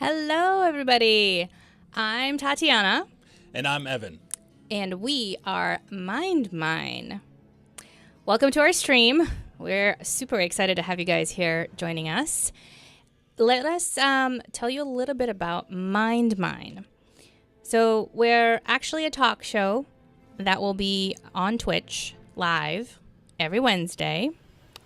Hello, everybody. I'm Tatiana. And I'm Evan. And we are MindMine. Welcome to our stream. We're super excited to have you guys here joining us. Let us tell you a little bit about MindMine. So we're actually a talk show that will be on Twitch live every Wednesday.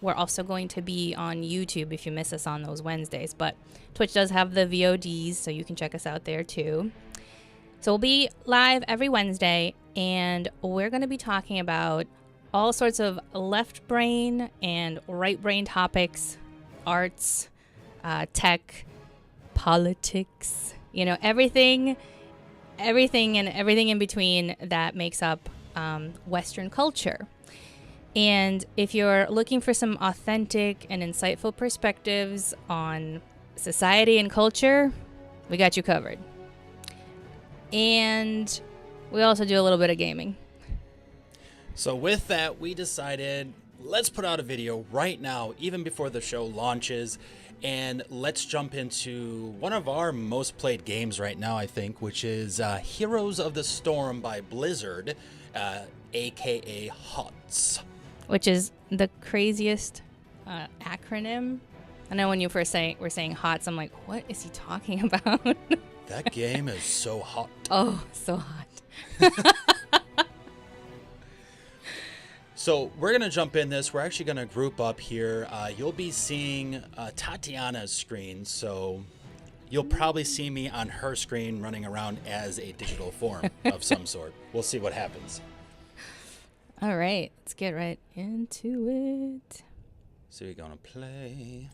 We're also going to be on YouTube if you miss us on those Wednesdays, but Twitch does have the VODs, so you can check us out there too. So we'll be live every Wednesday, and we're going to be talking about all sorts of left brain and right brain topics, arts, tech, politics, everything in between that makes up Western culture. And if you're looking for some authentic and insightful perspectives on society and culture, we got you covered. And we also do a little bit of gaming. So with that, we decided, let's put out a video right now, even before the show launches, and let's jump into one of our most played games right now, I think, which is Heroes of the Storm by Blizzard, aka HOTS. Which is the craziest acronym. I know when you first were saying HOTS, I'm like, what is he talking about? That game is so hot. Oh, so hot. So we're going to jump in this. We're actually going to group up here. You'll be seeing Tatiana's screen, so you'll probably see me on her screen running around as a digital form of some sort. We'll see what happens. All right, let's get right into it. So you're going to play.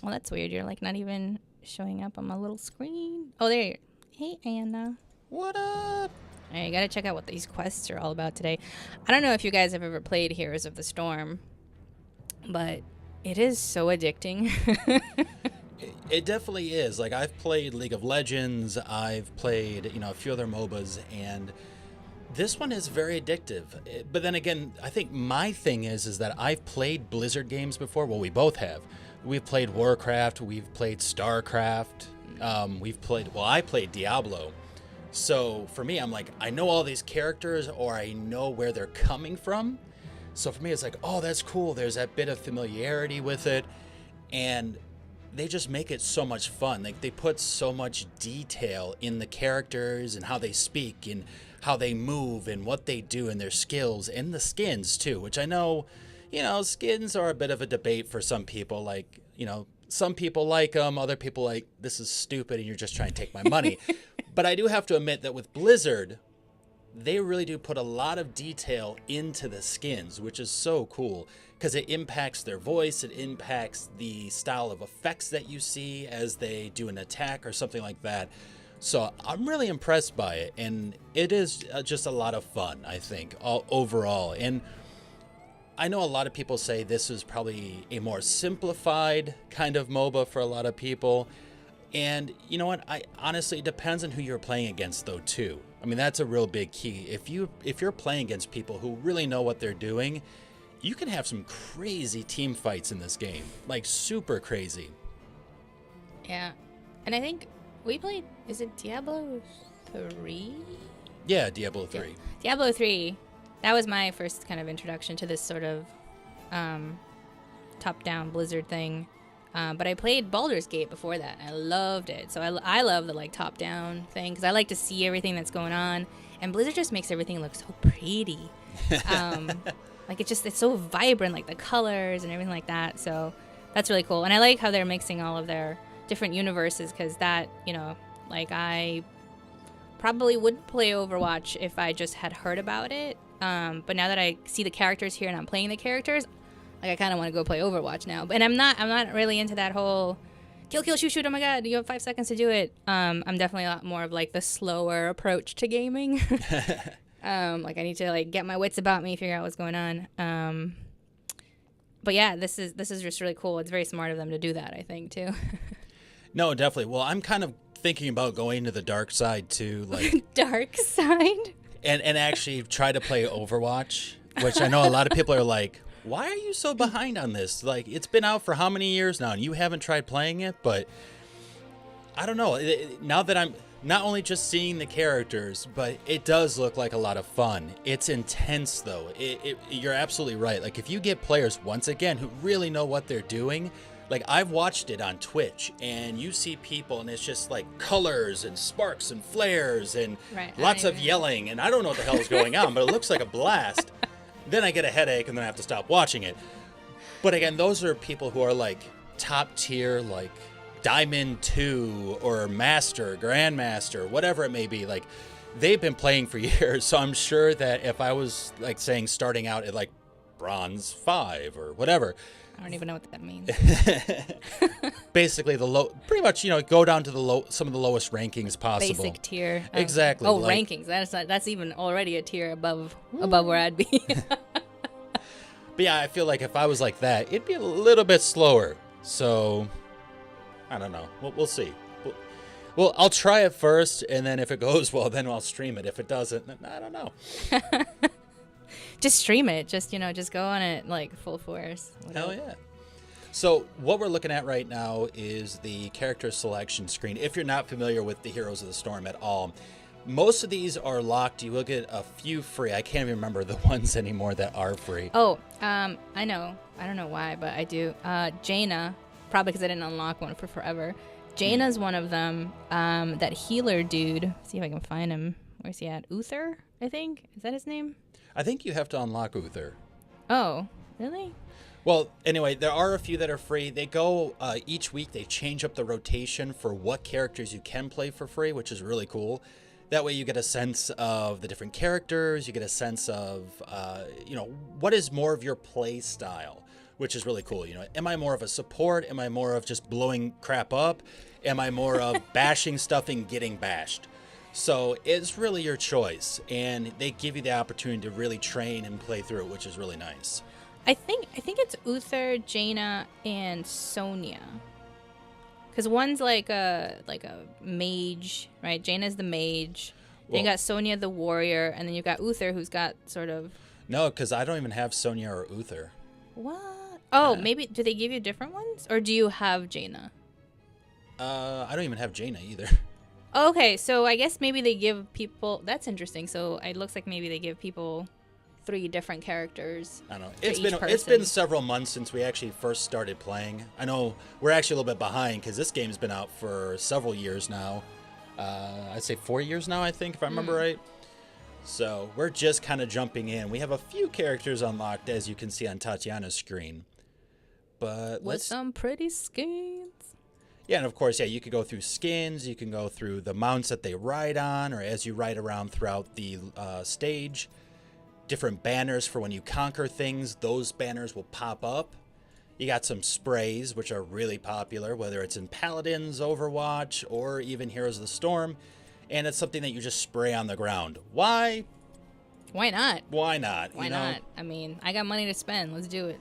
Well, that's weird. You're like not even showing up on my little screen. Oh, there you are. Hey, Anna. What up? All right, you got to check out what these quests are all about today. I don't know if you guys have ever played Heroes of the Storm, but it is so addicting. It definitely is. Like, I've played League of Legends. I've played, a few other MOBAs, and this one is very addictive. But then again, I think my thing is that I've played Blizzard games before. Well, we both have. We've played Warcraft. We've played StarCraft. I played Diablo. So for me, I'm like, I know all these characters, or I know where they're coming from. So for me, it's like, oh, that's cool. There's that bit of familiarity with it. And they just make it so much fun. Like, they put so much detail in the characters and how they speak and how they move and what they do and their skills and the skins too, which I know, skins are a bit of a debate for some people. Like, some people like them, other people like, this is stupid and you're just trying to take my money. But I do have to admit that with Blizzard, they really do put a lot of detail into the skins, which is so cool because it impacts their voice. It impacts the style of effects that you see as they do an attack or something like that. So I'm really impressed by it, and it is just a lot of fun, I think, overall. And I know a lot of people say this is probably a more simplified kind of MOBA for a lot of people. And you know what? Honestly, it depends on who you're playing against, though, too. I mean, that's a real big key. If you're playing against people who really know what they're doing, you can have some crazy team fights in this game, like super crazy. Yeah, and I think we played. Is it Diablo 3? Yeah, Diablo 3. Diablo 3. That was my first kind of introduction to this sort of top-down Blizzard thing. But I played Baldur's Gate before that, and I loved it. So I love the top-down thing because I like to see everything that's going on. And Blizzard just makes everything look so pretty. It's so vibrant, like the colors and everything like that. So that's really cool. And I like how they're mixing all of their different universes because that, I probably wouldn't play Overwatch if I just had heard about it. But now that I see the characters here and I'm playing the characters, I kind of want to go play Overwatch now. And I'm not really into that whole kill, shoot, oh my god, you have 5 seconds to do it. I'm definitely a lot more of the slower approach to gaming. I need to get my wits about me, figure out what's going on. But yeah, this is just really cool. It's very smart of them to do that, I think, too. No, definitely. Well, I'm kind of thinking about going to the dark side too, dark side? And actually try to play Overwatch, which I know a lot of people are like, why are you so behind on this? It's been out for how many years now and you haven't tried playing it? But I don't know. Now that I'm not only just seeing the characters, but it does look like a lot of fun. It's intense, though. You're absolutely right. Like, if you get players, once again, who really know what they're doing, like, I've watched it on Twitch, and you see people, and it's just, like, colors and sparks and flares and lots of yelling, and I don't know what the hell is going on, but it looks like a blast. Then I get a headache, and then I have to stop watching it. But, again, those are people who are, like, top tier, like, Diamond 2 or Master, Grandmaster, whatever it may be. Like, they've been playing for years, so I'm sure that if I was, like, saying starting out at, like, Bronze 5 or whatever. I don't even know what that means. Basically, pretty much, go down to some of the lowest rankings possible. Basic tier. Exactly. Oh, rankings. That's even already a tier above where I'd be. But yeah, I feel like if I was like that, it'd be a little bit slower. So, I don't know. We'll see. Well, I'll try it first, and then if it goes well, then I'll stream it. If it doesn't, then I don't know. Just stream it. Just go on it like full force. Hell yeah. So what we're looking at right now is the character selection screen. If you're not familiar with the Heroes of the Storm at all, most of these are locked. You will get a few free. I can't even remember the ones anymore that are free. Oh, I know. I don't know why, but I do. Jaina, probably because I didn't unlock one for forever. Jaina's one of them. That healer dude. See if I can find him. Where's he at? Uther, I think. Is that his name? I think you have to unlock Uther. Oh, really? Well, anyway, there are a few that are free. They go each week. They change up the rotation for what characters you can play for free, which is really cool. That way you get a sense of the different characters. You get a sense of, what is more of your play style, which is really cool. Am I more of a support? Am I more of just blowing crap up? Am I more of bashing stuff and getting bashed? So it's really your choice, and they give you the opportunity to really train and play through it, which is really nice. I think it's Uther, Jaina, and Sonya. Because one's like a mage, right? Jaina's the mage. Then you got Sonya the warrior, and then you got Uther, who's got sort of. No, because I don't even have Sonya or Uther. What? Oh, maybe do they give you different ones, or do you have Jaina? I don't even have Jaina either. Okay, so I guess maybe they give people. That's interesting. So it looks like maybe they give people 3 different characters. I don't know. It's been several months since we actually first started playing. I know we're actually a little bit behind because this game's been out for several years now. I'd say 4 years now, I think, if I remember right. So we're just kind of jumping in. We have a few characters unlocked, as you can see on Tatiana's screen. But with some pretty skins. Yeah, and of course, you could go through skins. You can go through the mounts that they ride on, or as you ride around throughout the stage. Different banners for when you conquer things. Those banners will pop up. You got some sprays, which are really popular, whether it's in Paladins, Overwatch, or even Heroes of the Storm. And it's something that you just spray on the ground. Why? Why not? Why not? Why not? I mean, I got money to spend. Let's do it.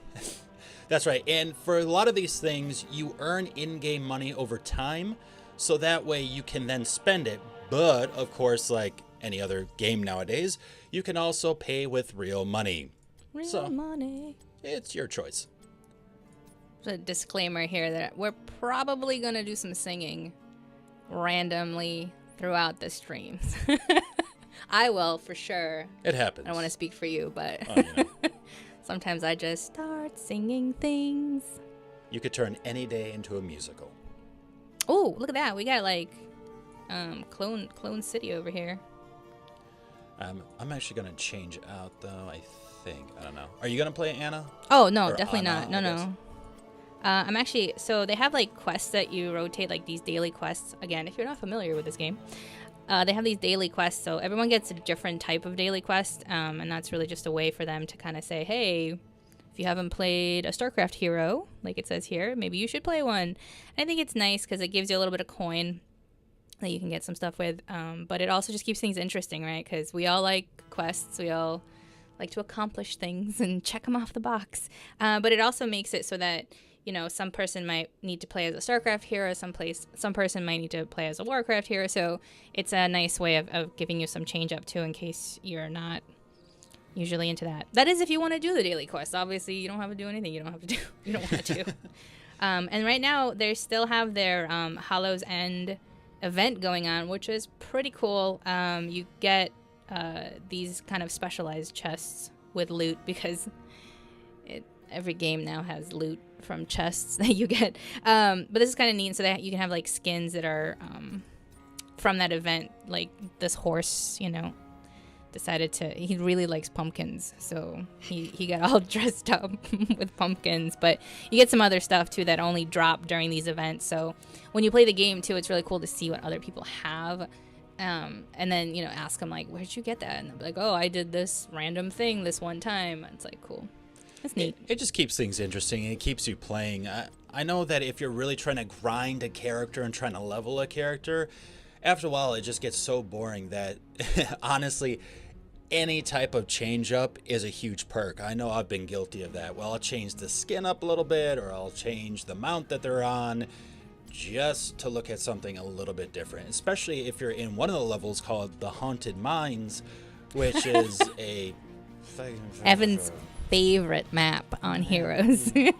That's right. And for a lot of these things, you earn in-game money over time, so that way you can then spend it. But, of course, like any other game nowadays, you can also pay with real money. Real money. It's your choice. There's a disclaimer here that we're probably going to do some singing randomly throughout the streams. I will, for sure. It happens. I don't want to speak for you, but... Sometimes I just start singing things. You could turn any day into a musical. Oh, look at that. We got like Clone City over here. I'm actually going to change out though, I think. I don't know. Are you going to play Anna? Oh, no, or definitely Anna, not. No. I'm actually, so they have like quests that you rotate, like these daily quests. Again, if you're not familiar with this game. They have these daily quests, so everyone gets a different type of daily quest, and that's really just a way for them to kind of say, hey, if you haven't played a StarCraft hero, like it says here, maybe you should play one. And I think it's nice because it gives you a little bit of coin that you can get some stuff with, but it also just keeps things interesting, right? Because we all like quests, we all like to accomplish things and check them off the box, but it also makes it so that some person might need to play as a StarCraft hero, some person might need to play as a Warcraft hero, so it's a nice way of giving you some change up too in case you're not usually into that. That is if you want to do the daily quest. Obviously, you don't have to do anything you don't want to do. And right now they still have their Hollow's End event going on, which is pretty cool. You get these kind of specialized chests with loot because every game now has loot from chests that you get. But this is kind of neat, so that you can have like skins that are from that event. Like this horse, decided he really likes pumpkins, so he got all dressed up with pumpkins. But you get some other stuff too that only drop during these events. So when you play the game too, it's really cool to see what other people have. And then, ask them like, where'd you get that? And they'll be like, oh, I did this random thing this one time. And it's like, cool. That's neat. It just keeps things interesting, and it keeps you playing. I know that if you're really trying to grind a character and trying to level a character, after a while it just gets so boring that honestly, any type of change up is a huge perk. I know I've been guilty of that. Well, I'll change the skin up a little bit, or I'll change the mount that they're on, just to look at something a little bit different, especially if you're in one of the levels called the Haunted Mines, which is Evan's favorite map on Heroes. Favorite.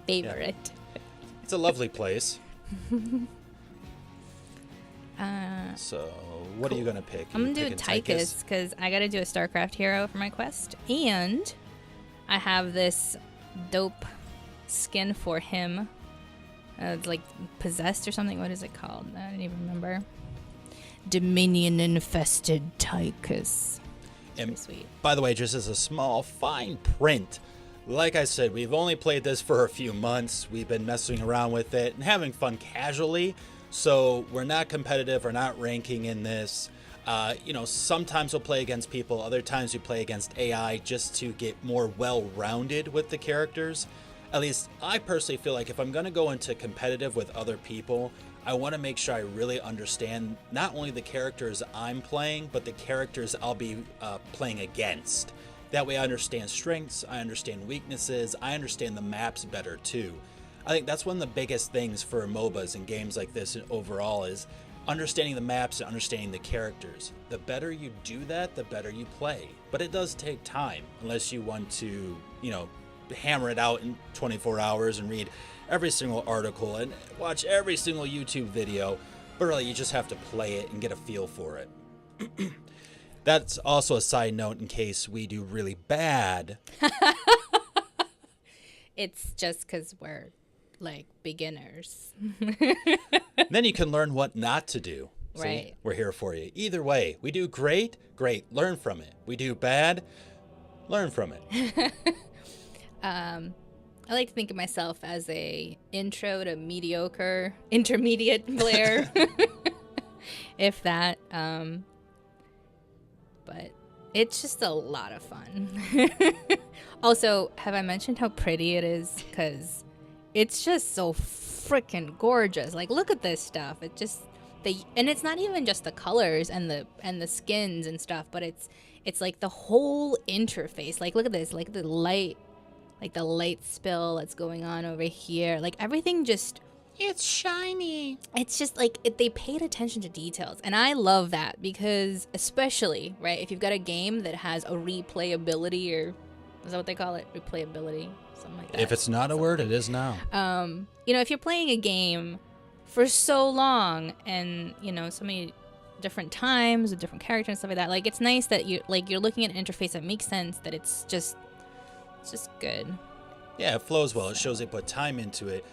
Yeah. It's a lovely place. So what cool. Are you gonna pick? I'm gonna do Tychus because I gotta do a StarCraft hero for my quest, and I have this dope skin for him. It's like possessed or something. What is it called? I don't even remember. Dominion infested Tychus. And sweet. By the way, just as a small fine print, like I said, we've only played this for a few months. We've been messing around with it and having fun casually. So we're not competitive. We're not ranking in this. Sometimes we'll play against people. Other times we play against AI just to get more well-rounded with the characters. At least I personally feel like if I'm going to go into competitive with other people, I want to make sure I really understand not only the characters I'm playing, but the characters I'll be playing against. That way I understand strengths, I understand weaknesses, I understand the maps better too. I think that's one of the biggest things for MOBAs and games like this overall is understanding the maps and understanding the characters. The better you do that, the better you play. But it does take time, unless you want to, hammer it out in 24 hours and read every single article and watch every single YouTube video. But really, you just have to play it and get a feel for it. That's also a side note in case we do really bad. It's just because we're like beginners. Then you can learn what not to do. See? Right. We're here for you. Either way, we do great, learn from it. We do bad, learn from it. I like to think of myself as a intro to mediocre intermediate player. If that. But it's just a lot of fun. Also, have I mentioned how pretty it is? Because it's just so freaking gorgeous. Like, look at this stuff. It just and it's not even just the colors and the skins and stuff, but it's like the whole interface. Like, look at this. Like the light spill that's going on over here. Like everything just. It's shiny. It's just like they paid attention to details. And I love that because especially, right, if you've got a game that has a replayability, or is that what they call it? Replayability, something like that. If it's not a word, it is now. If you're playing a game for so long and, so many different times with different characters and stuff like that, like it's nice that you're looking at an interface that makes sense, that it's just good. Yeah, it flows well. It shows they put time into it,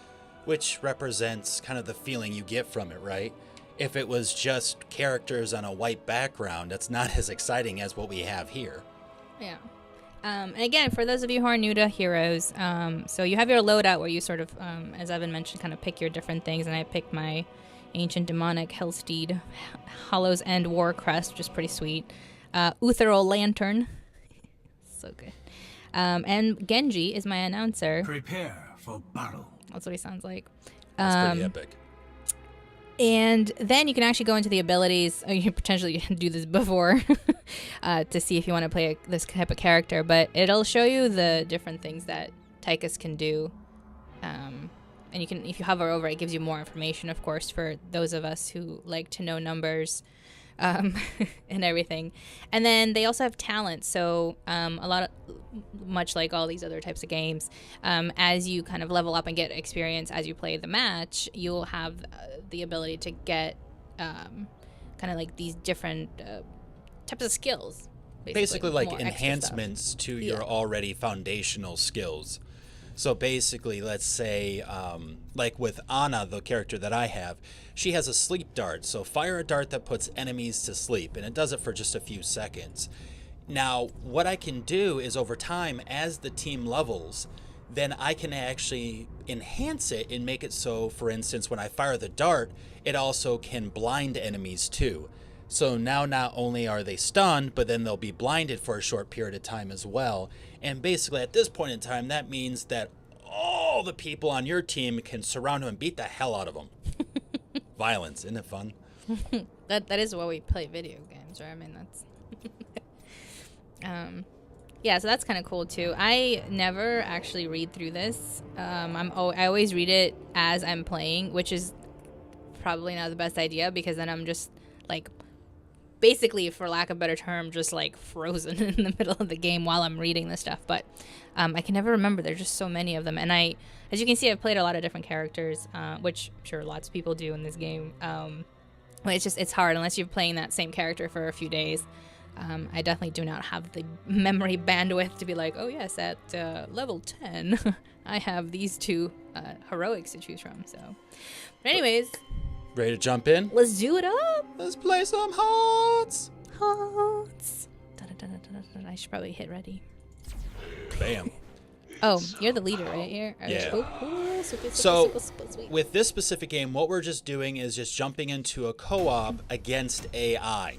which represents kind of the feeling you get from it, right? If it was just characters on a white background, that's not as exciting as what we have here. Yeah. And again, for those of you who are new to Heroes, so you have your loadout where you sort of, as Evan mentioned, kind of pick your different things. And I picked my Ancient Demonic Hellsteed Hollow's End War Crest, which is pretty sweet. Utheral Lantern. So good. And Genji is my announcer. Prepare for battle. That's what he sounds like. That's pretty epic. And then you can actually go into the abilities. You can potentially do this before to see if you want to play this type of character. But it'll show you the different things that Tychus can do. And you can, if you hover over it, gives you more information, of course, for those of us who like to know numbers. and everything. And then they also have talent. So much like all these other types of games, as you kind of level up and get experience as you play the match, you'll have the ability to get kind of like these different types of skills. Basically like more extra enhancements to your already foundational skills. So basically, let's say, like with Aaaand, the character that I have, she has a sleep dart. So fire a dart that puts enemies to sleep, and it does it for just a few seconds. Now, what I can do is over time, as the team levels, then I can actually enhance it and make it so, for instance, when I fire the dart, it also can blind enemies too. So now not only are they stunned, but then they'll be blinded for a short period of time as well. And basically at this point in time, that means that all the people on your team can surround him and beat the hell out of him. Violence, isn't it fun? that is why we play video games, right? I mean, that's... yeah, so that's kind of cool too. I never actually read through this. I always read it as I'm playing, which is probably not the best idea, because then I'm just like... basically, for lack of a better term, just like frozen in the middle of the game while I'm reading this stuff. But I can never remember. There's just so many of them. And as you can see, I've played a lot of different characters, which I'm sure lots of people do in this game. But it's hard unless you're playing that same character for a few days. I definitely do not have the memory bandwidth to be like, oh yes, at level 10, I have these two heroics to choose from. So, but anyways... ready to jump in? Let's do it up. Let's play some hearts. Hearts. I should probably hit ready. Bam. Oh, you're the leader right here? Yeah. So, with this specific game, what we're just doing is just jumping into a co-op against AI.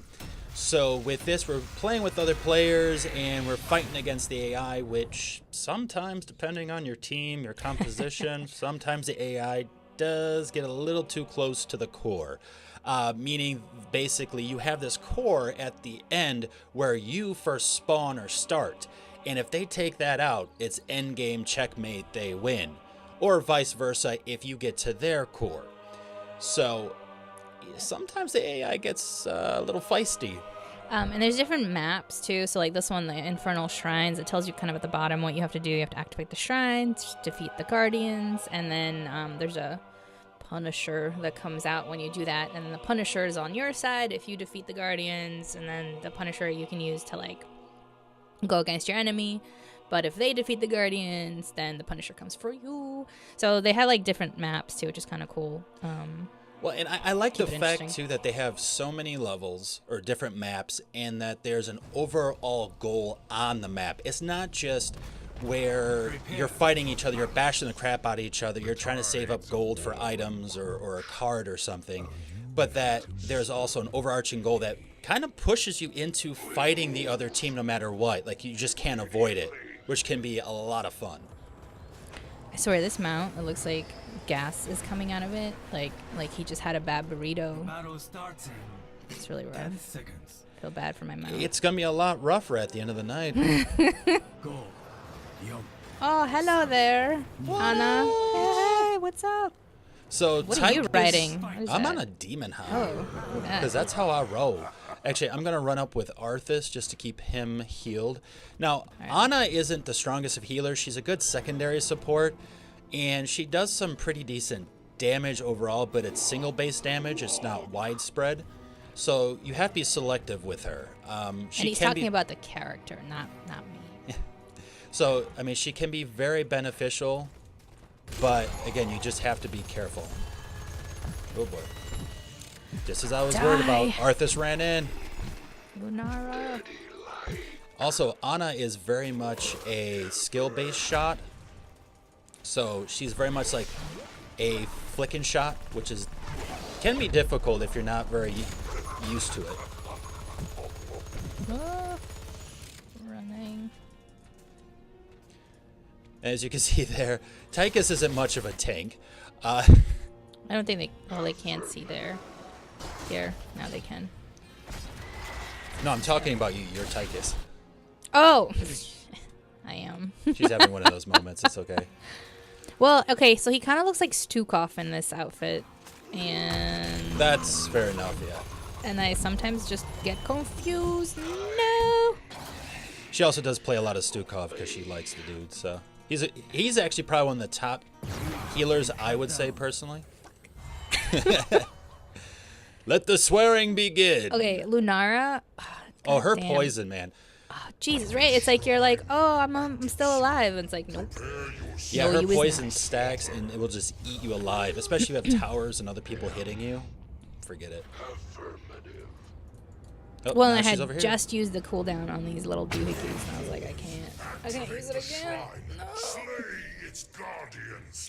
So with this, we're playing with other players and we're fighting against the AI, which sometimes, depending on your team, your composition, sometimes the AI does get a little too close to the core, meaning basically you have this core at the end where you first spawn or start, and if they take that out, it's end game checkmate, they win, or vice versa if you get to their core. So sometimes the AI gets a little feisty. And there's different maps too. So like this one, the Infernal Shrines, it tells you kind of at the bottom what you have to do. You have to activate the shrines, defeat the guardians, and then there's a Punisher that comes out when you do that. And then the Punisher is on your side if you defeat the guardians, and then the Punisher you can use to like go against your enemy. But if they defeat the guardians, then the Punisher comes for you. So they have like different maps too, which is kind of cool. Well, and I like the fact, too, that they have so many levels or different maps and that there's an overall goal on the map. It's not just where you're fighting each other, you're bashing the crap out of each other, you're trying to save up gold for items or a card or something, but that there's also an overarching goal that kind of pushes you into fighting the other team no matter what. Like, you just can't avoid it, which can be a lot of fun. I swear, this mount, it looks like gas is coming out of it, like he just had a bad burrito. It's really rough. 10 seconds. I feel bad for my mouth. It's gonna be a lot rougher at the end of the night. Go. Yum. Oh, hello there, Anna. Hey, what's up? So What are you riding? What is I'm that? on a demon hound. Oh, look at Because that. that's how I roll. Actually, I'm going to run up with Arthas just to keep him healed. Now, Anna isn't the strongest of healers. She's a good secondary support, and she does some pretty decent damage overall, but it's single-base damage. It's not widespread. So you have to be selective with her. And he's talking about the character, not me. So, I mean, she can be very beneficial, but, again, you just have to be careful. Oh, boy. Just as I was worried about, Arthas ran in. Lunara. Also, Anna is very much a skill-based shot. So she's very much like a flicking shot, which can be difficult if you're not very used to it. Running. As you can see there, Tychus isn't much of a tank. I don't think they can't see there. Here, now they can. No, I'm talking about you. You're Tychus. Oh, I am. She's having one of those moments. It's okay. Well, okay, so he kind of looks like Stukov in this outfit, and That's fair enough, yeah. and I sometimes just get confused. No. She also does play a lot of Stukov because she likes the dude. So he's actually probably one of the top healers, I would say personally. Let the swearing begin. Okay, Lunara. Oh, her damn. poison, man. Oh, Jesus, right? It's like you're like, oh, I'm still alive. And it's like, nope. Yeah, No, her you is poison not. stacks and it will just eat you alive, especially if you have towers and other people hitting you. Forget it. Oh, Well, now and I she's over had here. just used the cooldown on these little doohickeys, and I was like, I can't use it again. No.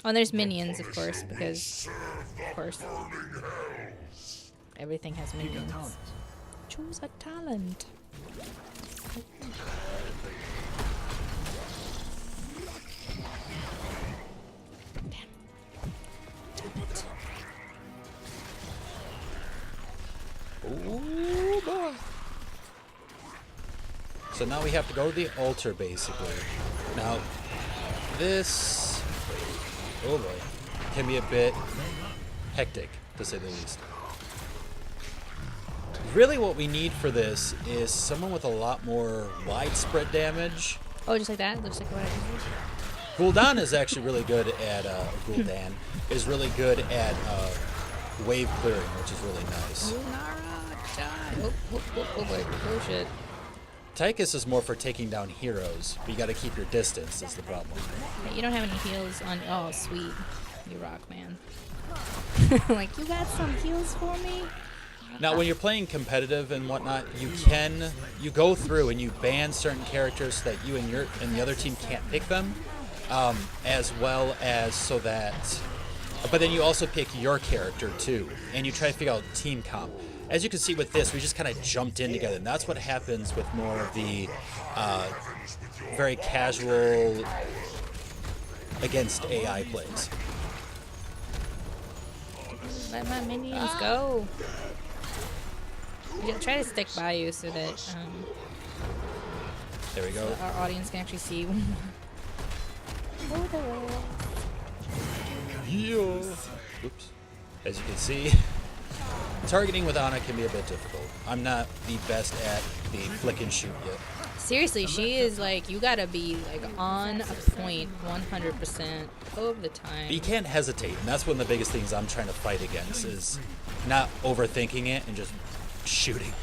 Oh, and there's minions, of course, because, of course, everything has minions. Choose a talent. Ooh, boy. So now we have to go to the altar, basically. Now, this, oh boy, can be a bit hectic, to say the least. Really what we need for this is someone with a lot more widespread damage. Oh, just like that? Looks like what I did. Gul'dan is actually really good at, Gul'dan is really good at wave clearing, which is really nice. Lunara, die. Oh, shit. Tychus is more for taking down heroes, but you gotta keep your distance is the problem. Hey, you don't have any heals on. Oh, sweet. You rock, man. Like, you got some heals for me? Now, when you're playing competitive and whatnot, you go through and you ban certain characters so that you and the other team can't pick them, as well as so that, but then you also pick your character too, and you try to figure out team comp. As you can see with this, we just kind of jumped in together, and that's what happens with more of the very casual against AI plays. Let my minions go. Yeah, try to stick by you so that There we go. our audience can actually see. Oops. As you can see, targeting with Aaaand can be a bit difficult. I'm not the best at the flick and shoot yet. Seriously, she is like, you gotta be like on a point 100% of the time. You can't hesitate, and that's one of the biggest things I'm trying to fight against is not overthinking it and just shooting.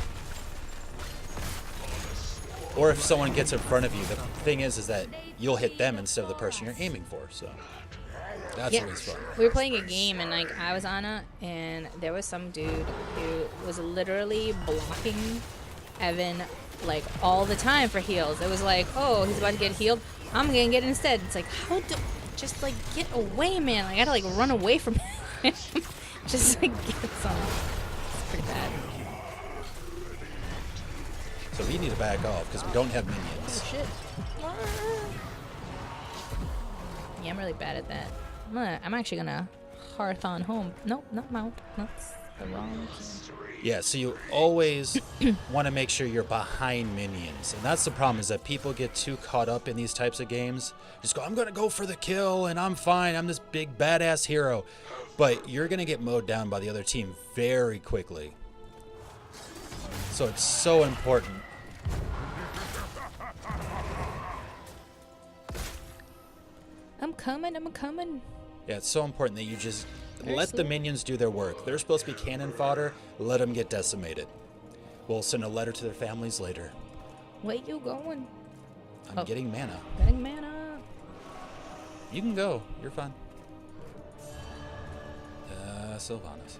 Or if someone gets in front of you, the thing is that you'll hit them instead of the person you're aiming for. So that's always fun. We were playing a game and like I was on it, and there was some dude who was literally blocking Evan like all the time for heals. It was like, oh, he's about to get healed, I'm gonna get it instead. It's like, how do, just like get away, man. I gotta like run away from him. Just like get some. It's pretty bad. So we need to back off because we don't have minions. Oh shit. Yeah, I'm really bad at that. I'm actually gonna hearth on home. Nope, not mount. That's the wrong key. Yeah, so you always want to make sure you're behind minions. And that's the problem, is that people get too caught up in these types of games. Just go, I'm going to go for the kill and I'm fine. I'm this big badass hero. But you're going to get mowed down by the other team very quickly. So it's so important. I'm coming. Yeah, it's so important that you just let the minions do their work. They're supposed to be cannon fodder. Let them get decimated. We'll send a letter to their families later. Where you going? I'm getting mana. Getting mana. You can go. You're fine. Sylvanas.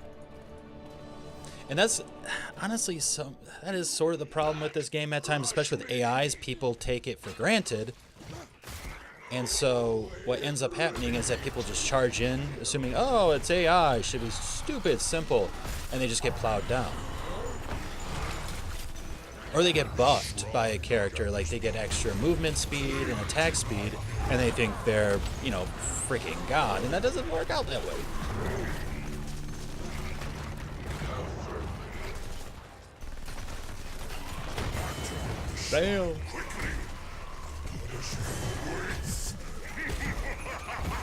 And that's honestly that is sort of the problem with this game at times, especially with AIs. People take it for granted. And so what ends up happening is that people just charge in, assuming, oh, it's AI, should be stupid, simple, and they just get plowed down. Or they get buffed by a character, like they get extra movement speed and attack speed, and they think they're, you know, freaking God, and that doesn't work out that way. Damn.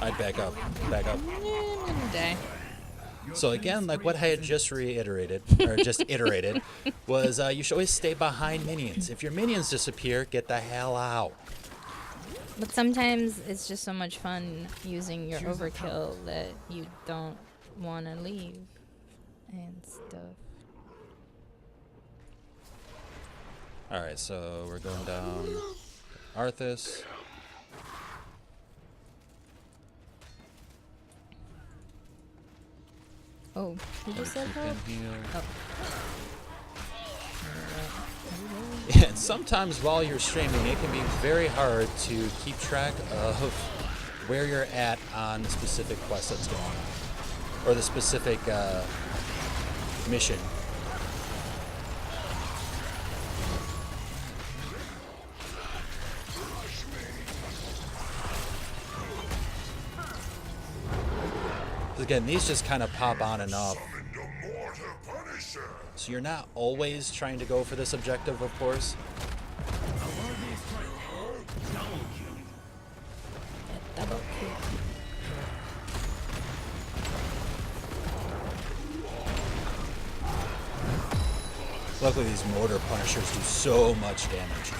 I'd back up. Back up. I'm gonna die. So again, like what I had just reiterated, or just iterated, was you should always stay behind minions. If your minions disappear, get the hell out. But sometimes it's just so much fun using your overkill that you don't want to leave and stuff. Alright, so we're going down Arthas. Oh, you just said help? Oh. Yeah, and sometimes while you're streaming, it can be very hard to keep track of where you're at on the specific quest that's going on, or the specific mission. Again, these just kind of pop on and off. So you're not always trying to go for this objective, of course. Double kill. Luckily, these mortar punishers do so much damage.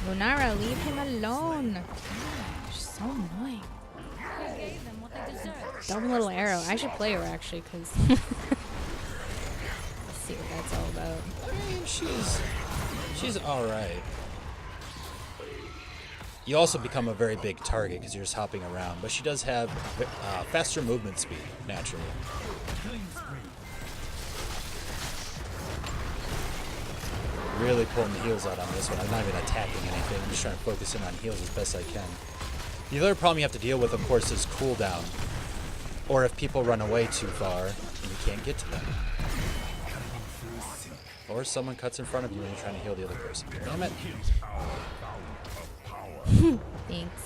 Lunara, leave him alone. Gosh, so annoying. Dumb little arrow. I should play her actually, because let's see what that's all about. I mean, she's all right. You also become a very big target because you're just hopping around, but she does have faster movement speed naturally. Really pulling the heals out on this one. I'm not even attacking anything. I'm just trying to focus in on heals as best I can. The other problem you have to deal with, of course, is cooldown. Or if people run away too far and you can't get to them. Or someone cuts in front of you when you're trying to heal the other person. Damn it. Thanks.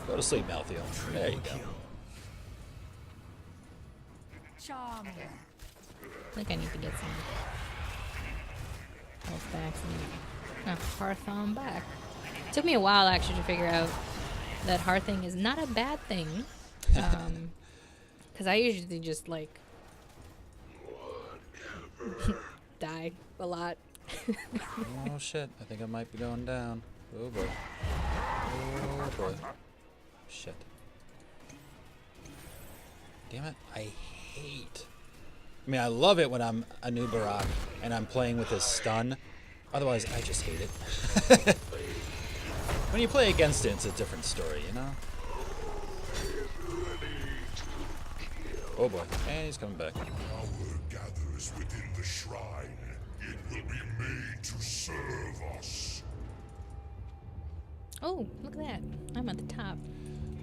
Go to sleep, Malthiel. There you go. I think I need to get some health backs and hearth on back. It took me a while actually to figure out that hearthing is not a bad thing. Because I usually just like die a lot. Oh shit, I think I might be going down. Oh boy. Oh boy. Shit. Damn it, I hate. I mean, I love it when I'm a new Barak and I'm playing with his stun. Otherwise, I just hate it. When you play against it, it's a different story, you know? Oh boy, and he's coming back. Power gathers within the shrine. It will be made to serve us. Oh, look at that. I'm at the top.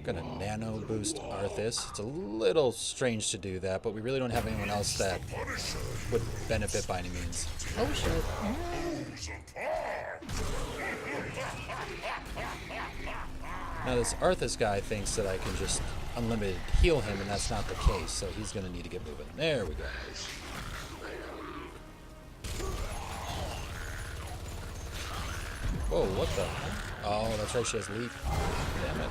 Gonna nano boost Arthas. It's a little strange to do that, but we really don't have anyone else that would benefit by any means. Oh shit. Now this Arthas guy thinks that I can just unlimited heal him, and that's not the case, so he's gonna need to get moving. There we go. Whoa, what the? Oh, that's right, she has leap. Damn it.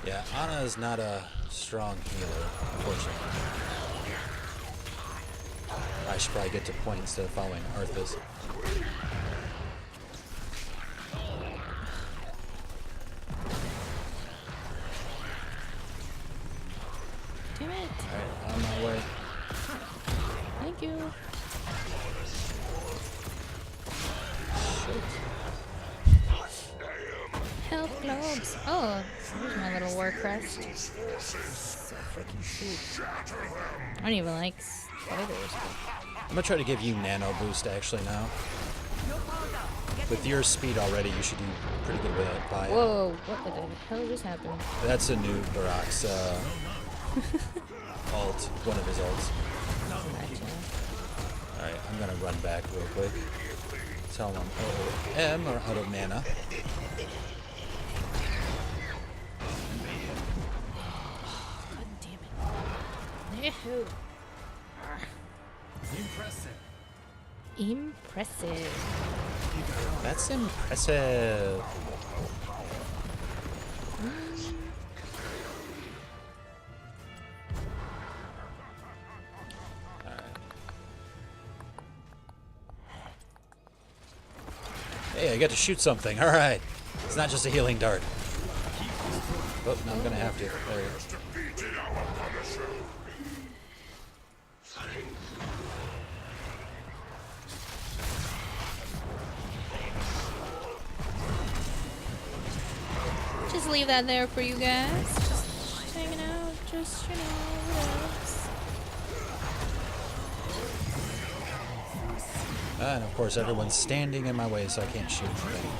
Yeah, Aaand is not a strong healer, unfortunately. I should probably get to point instead of following Arthas. Damn it. Alright, on my way. Thank you. Shit. Health globes. Oh, here's my little war crest. So freaking sweet. I don't even like spiders. I'm gonna try to give you nano boost actually now. With your speed already, you should do pretty good with it. Whoa, what the hell just happened? That's a new Barak's ult, one of his ults. Alright, I'm gonna run back real quick. Tell him OM or out of mana. God damn it. Yahoo. Impressive. Impressive. That's impressive. Hey, I get to shoot something. All right. It's not just a healing dart. Oh, no, I'm going to have to. There we go. Defeated our Punisher. Just leave that there for you guys. Just hanging out. Just, you know, relax. And of course, everyone's standing in my way, so I can't shoot anything.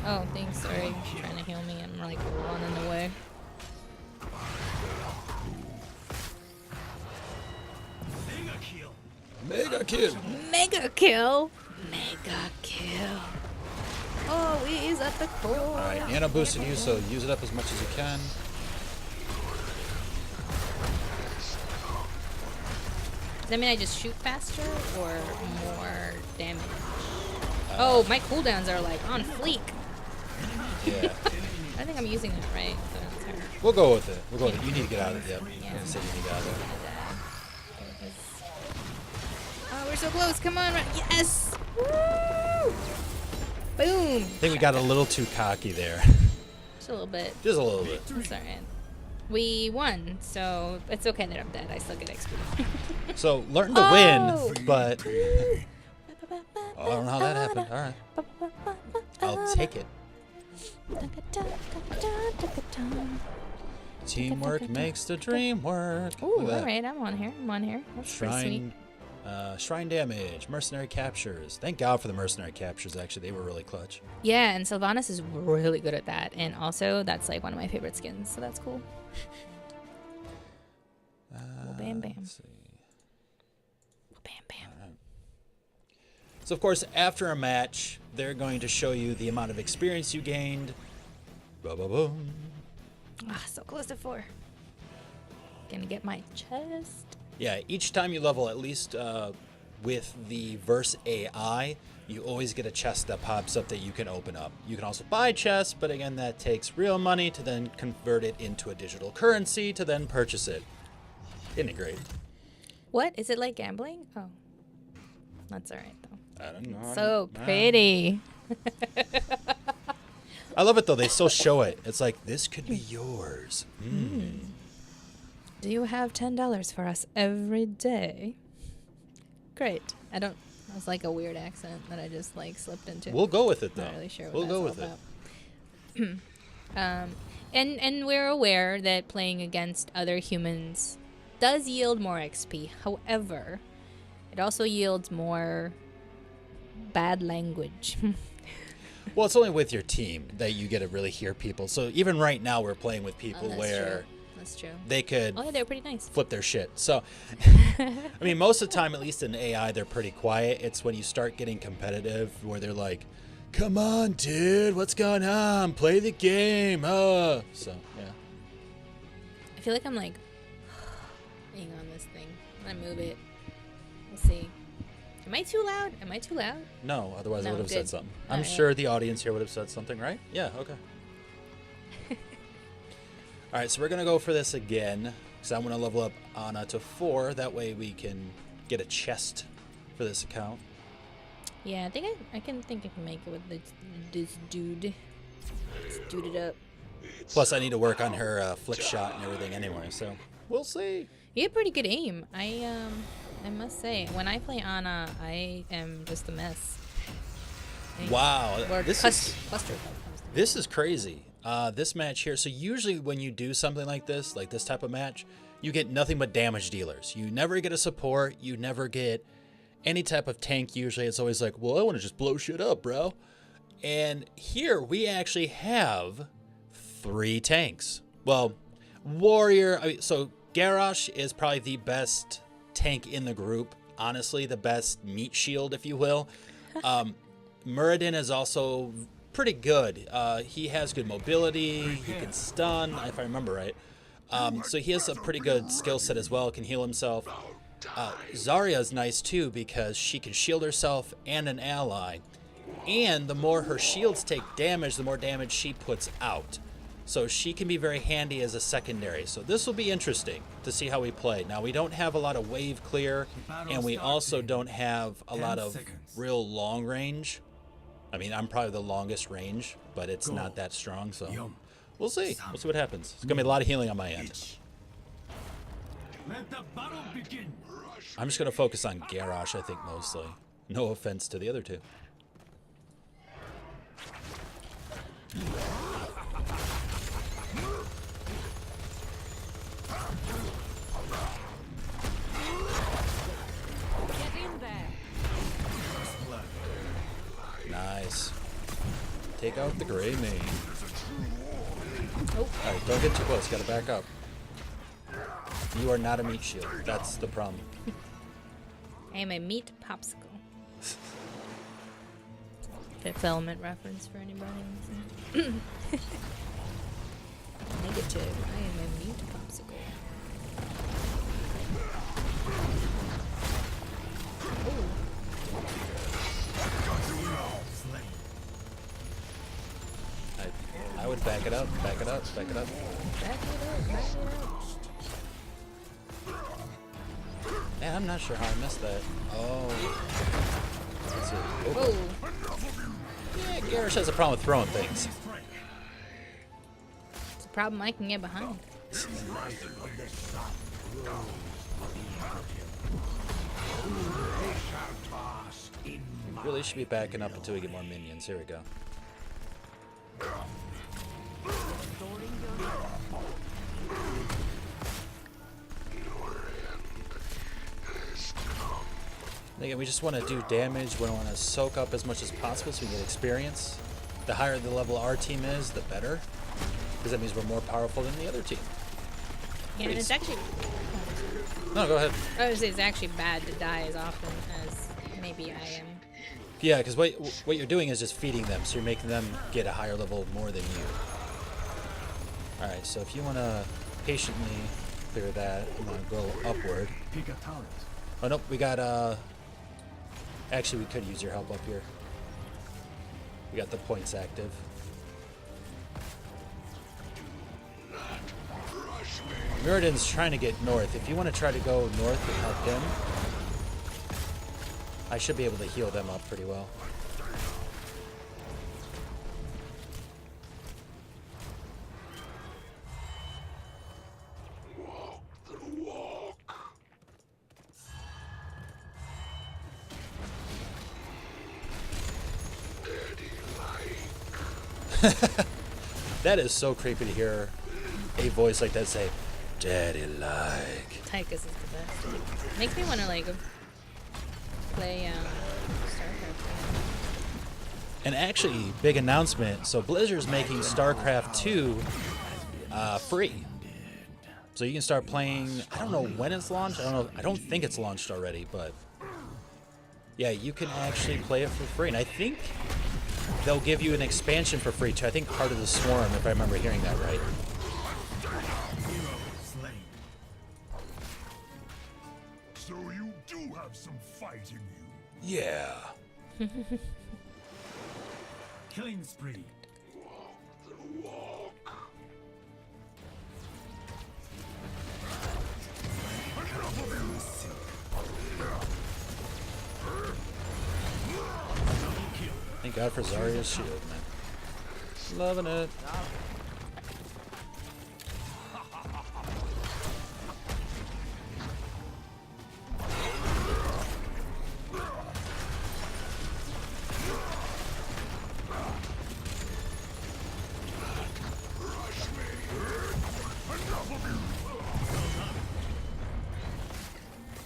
Oh, thanks. Sorry. Trying to heal me and like running away. Mega kill. Mega kill. Mega kill. Oh, he's at the core. All right, Nano boosted you, so use it up as much as you can. Does that mean I just shoot faster or more damage? Oh, my cooldowns are like on fleek. Yeah. I think I'm using that right. So that's her. We'll go with it. We'll go with it. You need to get out of it. Yep. Yeah. I said you need to get out of there. Oh, we're so close. Come on. Yes. Woo! Boom. I think we got a little too cocky there. Just a little bit. Just a little bit. That's alright. We won, so it's okay that I'm dead. I still get XP. So learn to win, but I don't know how that happened. All right. I'll take it. Teamwork makes the dream work. Ooh, Look at that. alright, I'm on here. I'm on here. That's pretty sweet. Shrine damage, mercenary captures. Thank God for the mercenary captures, actually. They were really clutch. Yeah, and Sylvanas is really good at that. And also, that's like one of my favorite skins, so that's cool. Well, bam, bam. Let's see. Well, bam, bam. So, of course, after a match, they're going to show you the amount of experience you gained. Ba-ba-boom. Ah, so close to 4. Gonna get my chest. Yeah, each time you level, at least with the Verse AI, you always get a chest that pops up that you can open up. You can also buy chests, but again, that takes real money to then convert it into a digital currency to then purchase it. Isn't it great? What? Is it like gambling? Oh. That's alright, though. I don't know. So pretty. I love it, though. They still show it. It's like, this could be yours. Do you have $10 for us every day? Great. That was like a weird accent that I just like slipped into. We'll go with it, though. Not really sure what We'll that's go all with it. about. And we're aware that playing against other humans does yield more XP. However, it also yields more bad language. Well, it's only with your team that you get to really hear people. So even right now, we're playing with people that's where true. That's true. they could Oh, yeah, they're pretty nice. flip their shit. So, I mean, most of the time, at least in AI, they're pretty quiet. It's when you start getting competitive where they're like, come on, dude, what's going on? Play the game. So, yeah. I feel like I'm like being on this thing. I'm gonna move it. We'll see. Am I too loud? Am I too loud? No, otherwise I No, would have good. said something. All I'm right. sure the audience here would have said something, right? Yeah, okay. All right, so we're going to go for this again because I want to level up Aaaand to 4. That way we can get a chest for this account. Yeah, I think I can make it with this dude. Let's dude it up. Plus, I need to work on her flick shot and everything anyway, so we'll see. You have pretty good aim. I must say, when I play Ana, I am just a mess. Wow, Or this cluster. is crazy. This match here, so usually when you do something like this type of match, you get nothing but damage dealers. You never get a support, you never get any type of tank. Usually it's always like, well, I want to just blow shit up, bro. And here we actually have 3 tanks. Well, warrior. So Garrosh is probably the best tank in the group. Honestly, the best meat shield, if you will. Muradin is also pretty good. He has good mobility. He can stun, if I remember right. So he has a pretty good skill set as well. Can heal himself. Zarya is nice too because she can shield herself and an ally. And the more her shields take damage, the more damage she puts out. So she can be very handy as a secondary. So this will be interesting to see how we play. Now, we don't have a lot of wave clear, and we also don't have a lot of real long range. I mean, I'm probably the longest range, but it's not that strong, so we'll see. We'll see what happens. It's going to be a lot of healing on my end. Let the battle begin. I'm just going to focus on Garrosh, I think, mostly. No offense to the other two. Nice. Take out the gray mane. Oh. Alright, don't get too close. Gotta back up. You are not a meat shield. That's the problem. I am a meat popsicle. Fifth Element reference for anybody. Negative. I am a meat popsicle. Oh. I would back it up, back it up, back it up. Back it up, back it up. Man, I'm not sure how I missed that. Oh. Let's see. Oh. Yeah, Garrosh has a problem with throwing things. It's a problem I can get behind. Really should be backing up until we get more minions. Here we go. Again, we just want to do damage. We want to soak up as much as possible so we get experience. The higher the level our team is, the better. Because that means we're more powerful than the other team. Yeah, and it's actually... No, go ahead. I would say it's actually bad to die as often as maybe I am. Yeah, because what you're doing is just feeding them, so you're making them get a higher level more than you. Alright, so if you want to patiently clear that, I'm going to go upward. Oh, nope, we got, actually, we could use your help up here. We got the points active. Muradin's trying to get north. If you want to try to go north and help him, I should be able to heal them up pretty well. That is so creepy to hear a voice like that say, "Daddy like." Tychus is the best. Makes me want to like play StarCraft. And actually, big announcement. So Blizzard's making StarCraft 2 free. So you can start playing. I don't know when it's launched. I don't think it's launched already, but yeah, you can actually play it for free. And I think they'll give you an expansion for free too. I think Heart of the Swarm, if I remember hearing that right. So you do have some fight in you. Yeah. Killing spree. Thank God for Zarya's shield, man. Loving it.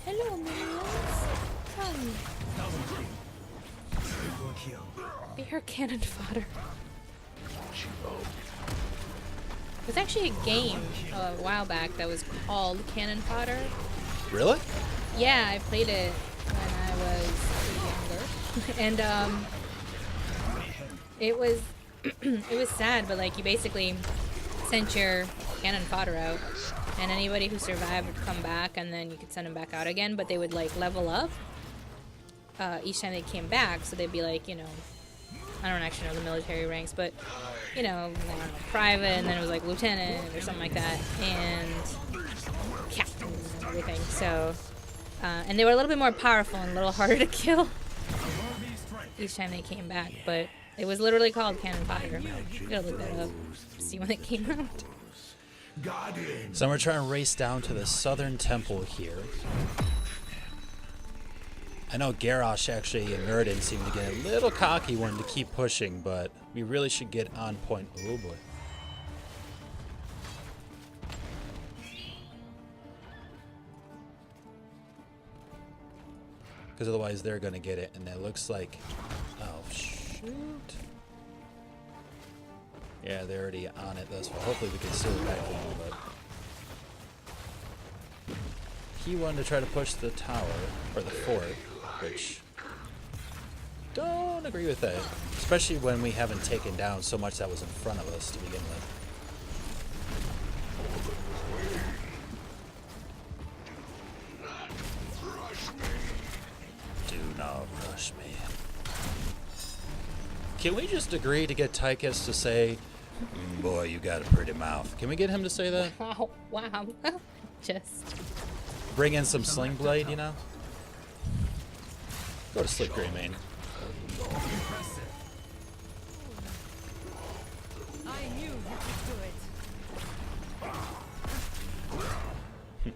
Hello, minions. Come. Be her cannon fodder. There's actually a game a while back that was called Cannon Fodder. Really? Yeah, I played it when I was younger, and it was it was sad, but like you basically sent your cannon fodder out, and anybody who survived would come back, and then you could send them back out again, but they would like level up each time they came back, so they'd be like, you know, I don't actually know the military ranks, but you know, I don't know, private, and then it was like lieutenant or something like that, and captain and everything. So, and they were a little bit more powerful and a little harder to kill each time they came back, but it was literally called Cannon Fodder. You gotta look that up, see when it came out. So we're trying to race down to the southern temple here. I know Garrosh actually and Mirrodin seem to get a little cocky wanting to keep pushing, but we really should get on point. Oh boy. Because otherwise they're going to get it, and it looks like... Oh, shoot. Yeah, they're already on it thus far. Hopefully we can steal it back in, but... He wanted to try to push the tower, or the fort, which... Don't agree with that. Especially when we haven't taken down so much that was in front of us to begin with. Do not rush me. Can we just agree to get Tychus to say, boy, you got a pretty mouth? Can we get him to say that? Oh, wow. Just... Bring in some Sling Blade, you know? Go to sleep, Greymane. I knew you could do it.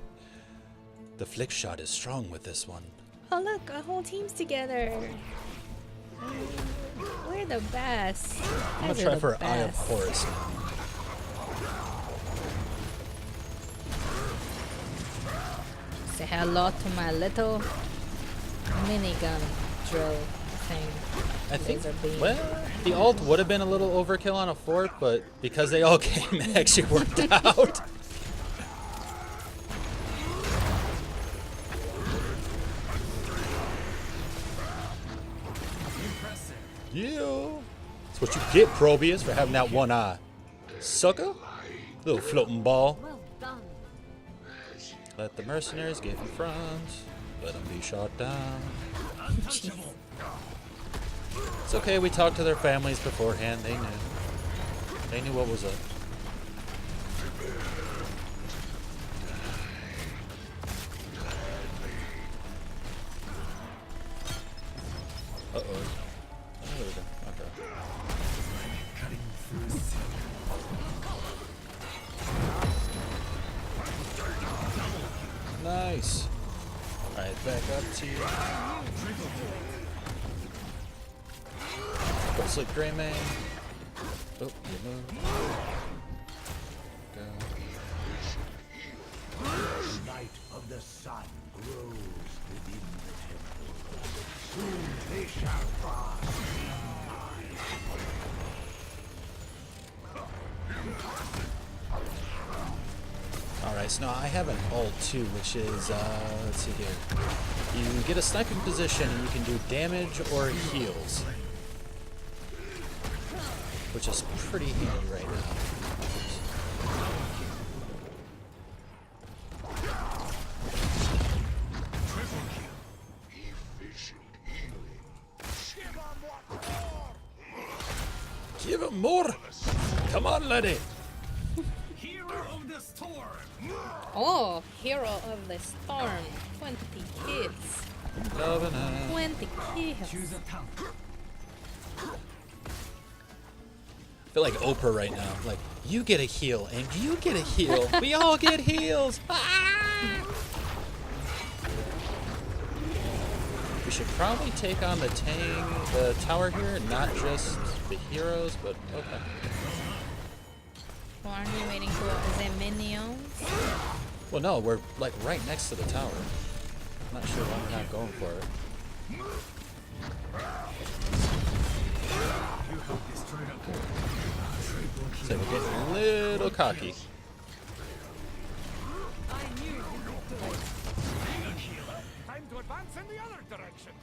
The flick shot is strong with this one. Oh look, our whole team's together. We're the best. I'm gonna try for Eye of Horus now. Say hello to my little minigun drill thing. I think, Laser beam. well, the ult would have been a little overkill on a fort, but because they all came, it actually worked out. Yeah. That's what you get, Probius, for having that one eye. Sucker. Little floating ball. Well done. Let the mercenaries get in front. Let them be shot down. It's okay, we talked to their families beforehand. They knew. They knew what was up. Uh-oh. Oh, there we go. Okay. Nice. Alright, back up to you. Go to sleep, Greymane. Oh, you move. Go. Light of the sun grows within the temple. Soon they shall cross. Alright, so now I have an ult too, which is, let's see here. You get a sniping position and you can do damage or heals. Which is pretty handy right now. Give him more! Come on, laddie! Hero of the storm. Oh, hero of the storm. 20 kids. Covenant. 20 kills. Choose a tank. I feel like Oprah right now. Like, you get a heal, and you get a heal. We all get heals. Ah! We should probably take on the tower here, not just the heroes, but okay. Well, aren't we waiting for, is it minions? Well, no, we're like right next to the tower. I'm not sure why we're not going for it. So we're getting a little cocky. I knew you could do it. Time to advance in the other direction.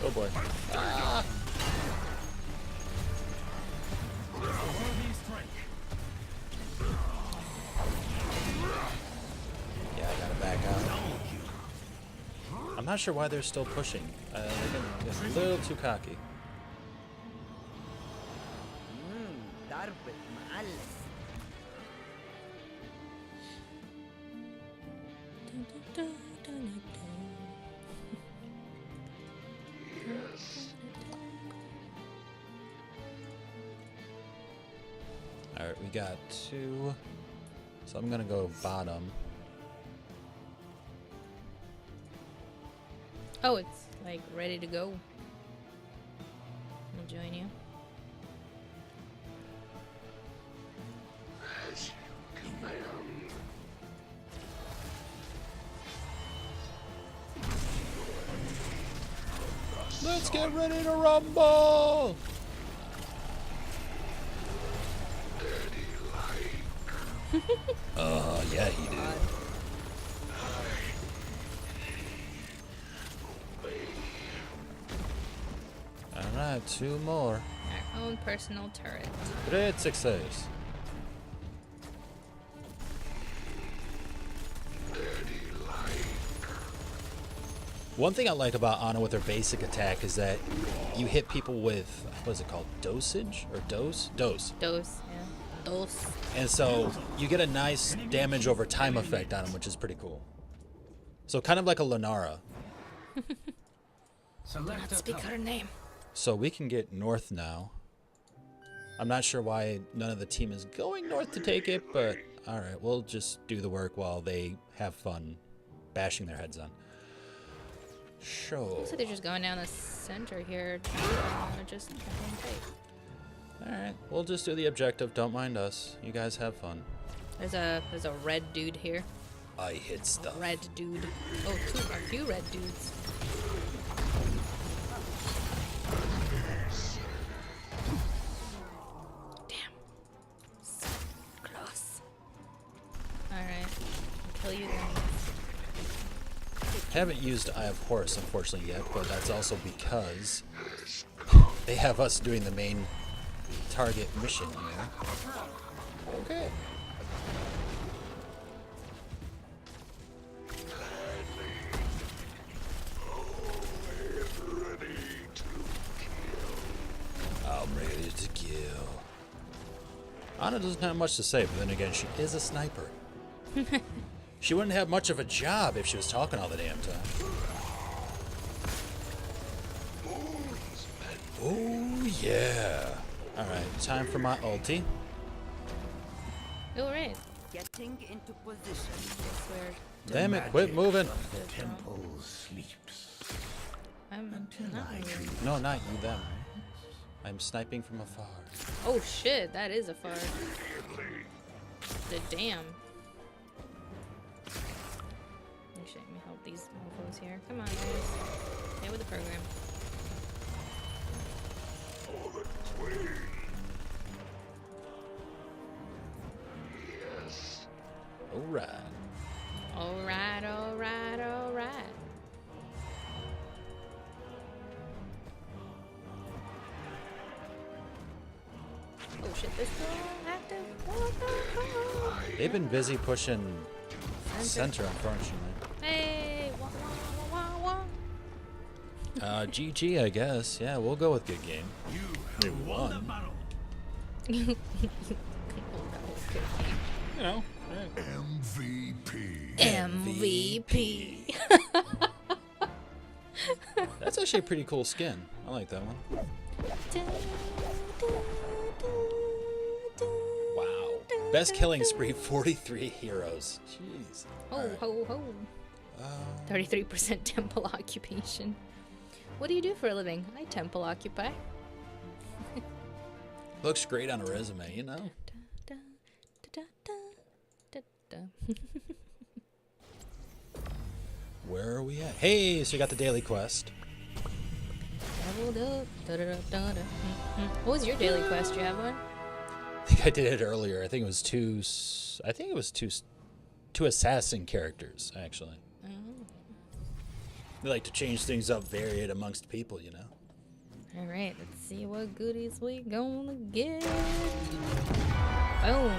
Oh boy. Ah. Yeah, I gotta back out. I'm not sure why they're still pushing. They're getting a little too cocky. ضربة معلم. Alright, we got 2. So I'm gonna go bottom. Oh, it's like ready to go. I'll join you. Let's get ready to rumble! Yeah, he did. Alright, 2 more. Our own personal turret. Great success. One thing I like about Aaaand with her basic attack is that you hit people with, what is it called, dosage? Or dose? Dose. Dose, yeah. Dose. And so you get a nice damage over time effect on them, which is pretty cool. So kind of like a Lunara. Not speak her name. So we can get north now. I'm not sure why none of the team is going north to take it, but alright, we'll just do the work while they have fun bashing their heads on. Sure. Looks like they're just going down the center here. Just hang tight. Alright, we'll just do the objective. Don't mind us. You guys have fun. There's a red dude here. I hit stuff. Red dude. Oh, a few red dudes. Damn. So close. Alright. Kill you guys. Haven't used Eye of Horus, unfortunately, yet, but that's also because they have us doing the main target mission here. Okay. I'm ready to kill. Aaaand doesn't have much to say, but then again, she is a sniper. She wouldn't have much of a job if she was talking all the damn time. Oh, yeah. Alright, time for my ulti. Alright. Getting into position. Damn it, quit moving. The temple sleeps. I'm Until not I moving. choose. No, not you, them. I'm sniping from afar. Oh shit, that is a far. The damn. Let me help these mofos here. Come on, guys. Stay with the program. Alright. Alright, alright, alright. Oh shit, this girl active? They've been busy pushing center, unfortunately. Hey, wah, wah, wah, wah, GG, I guess. Yeah, we'll go with good game. We won. You know. MVP. MVP. That's actually a pretty cool skin. I like that one. Wow. Best killing spree, 43 heroes. Jeez. Ho, Alright. ho, ho. 33% temple occupation. What do you do for a living? I temple occupy. Looks great on a resume, you know. Da, da, da, da, da, da. Where are we at? Hey, so you got the daily quest. Leveled up. What was your daily quest? Do you have one? I think I did it earlier. I think it was two assassin characters, actually. Oh. They like to change things up, vary it amongst people, you know. All right, let's see what goodies we gonna get. Boom.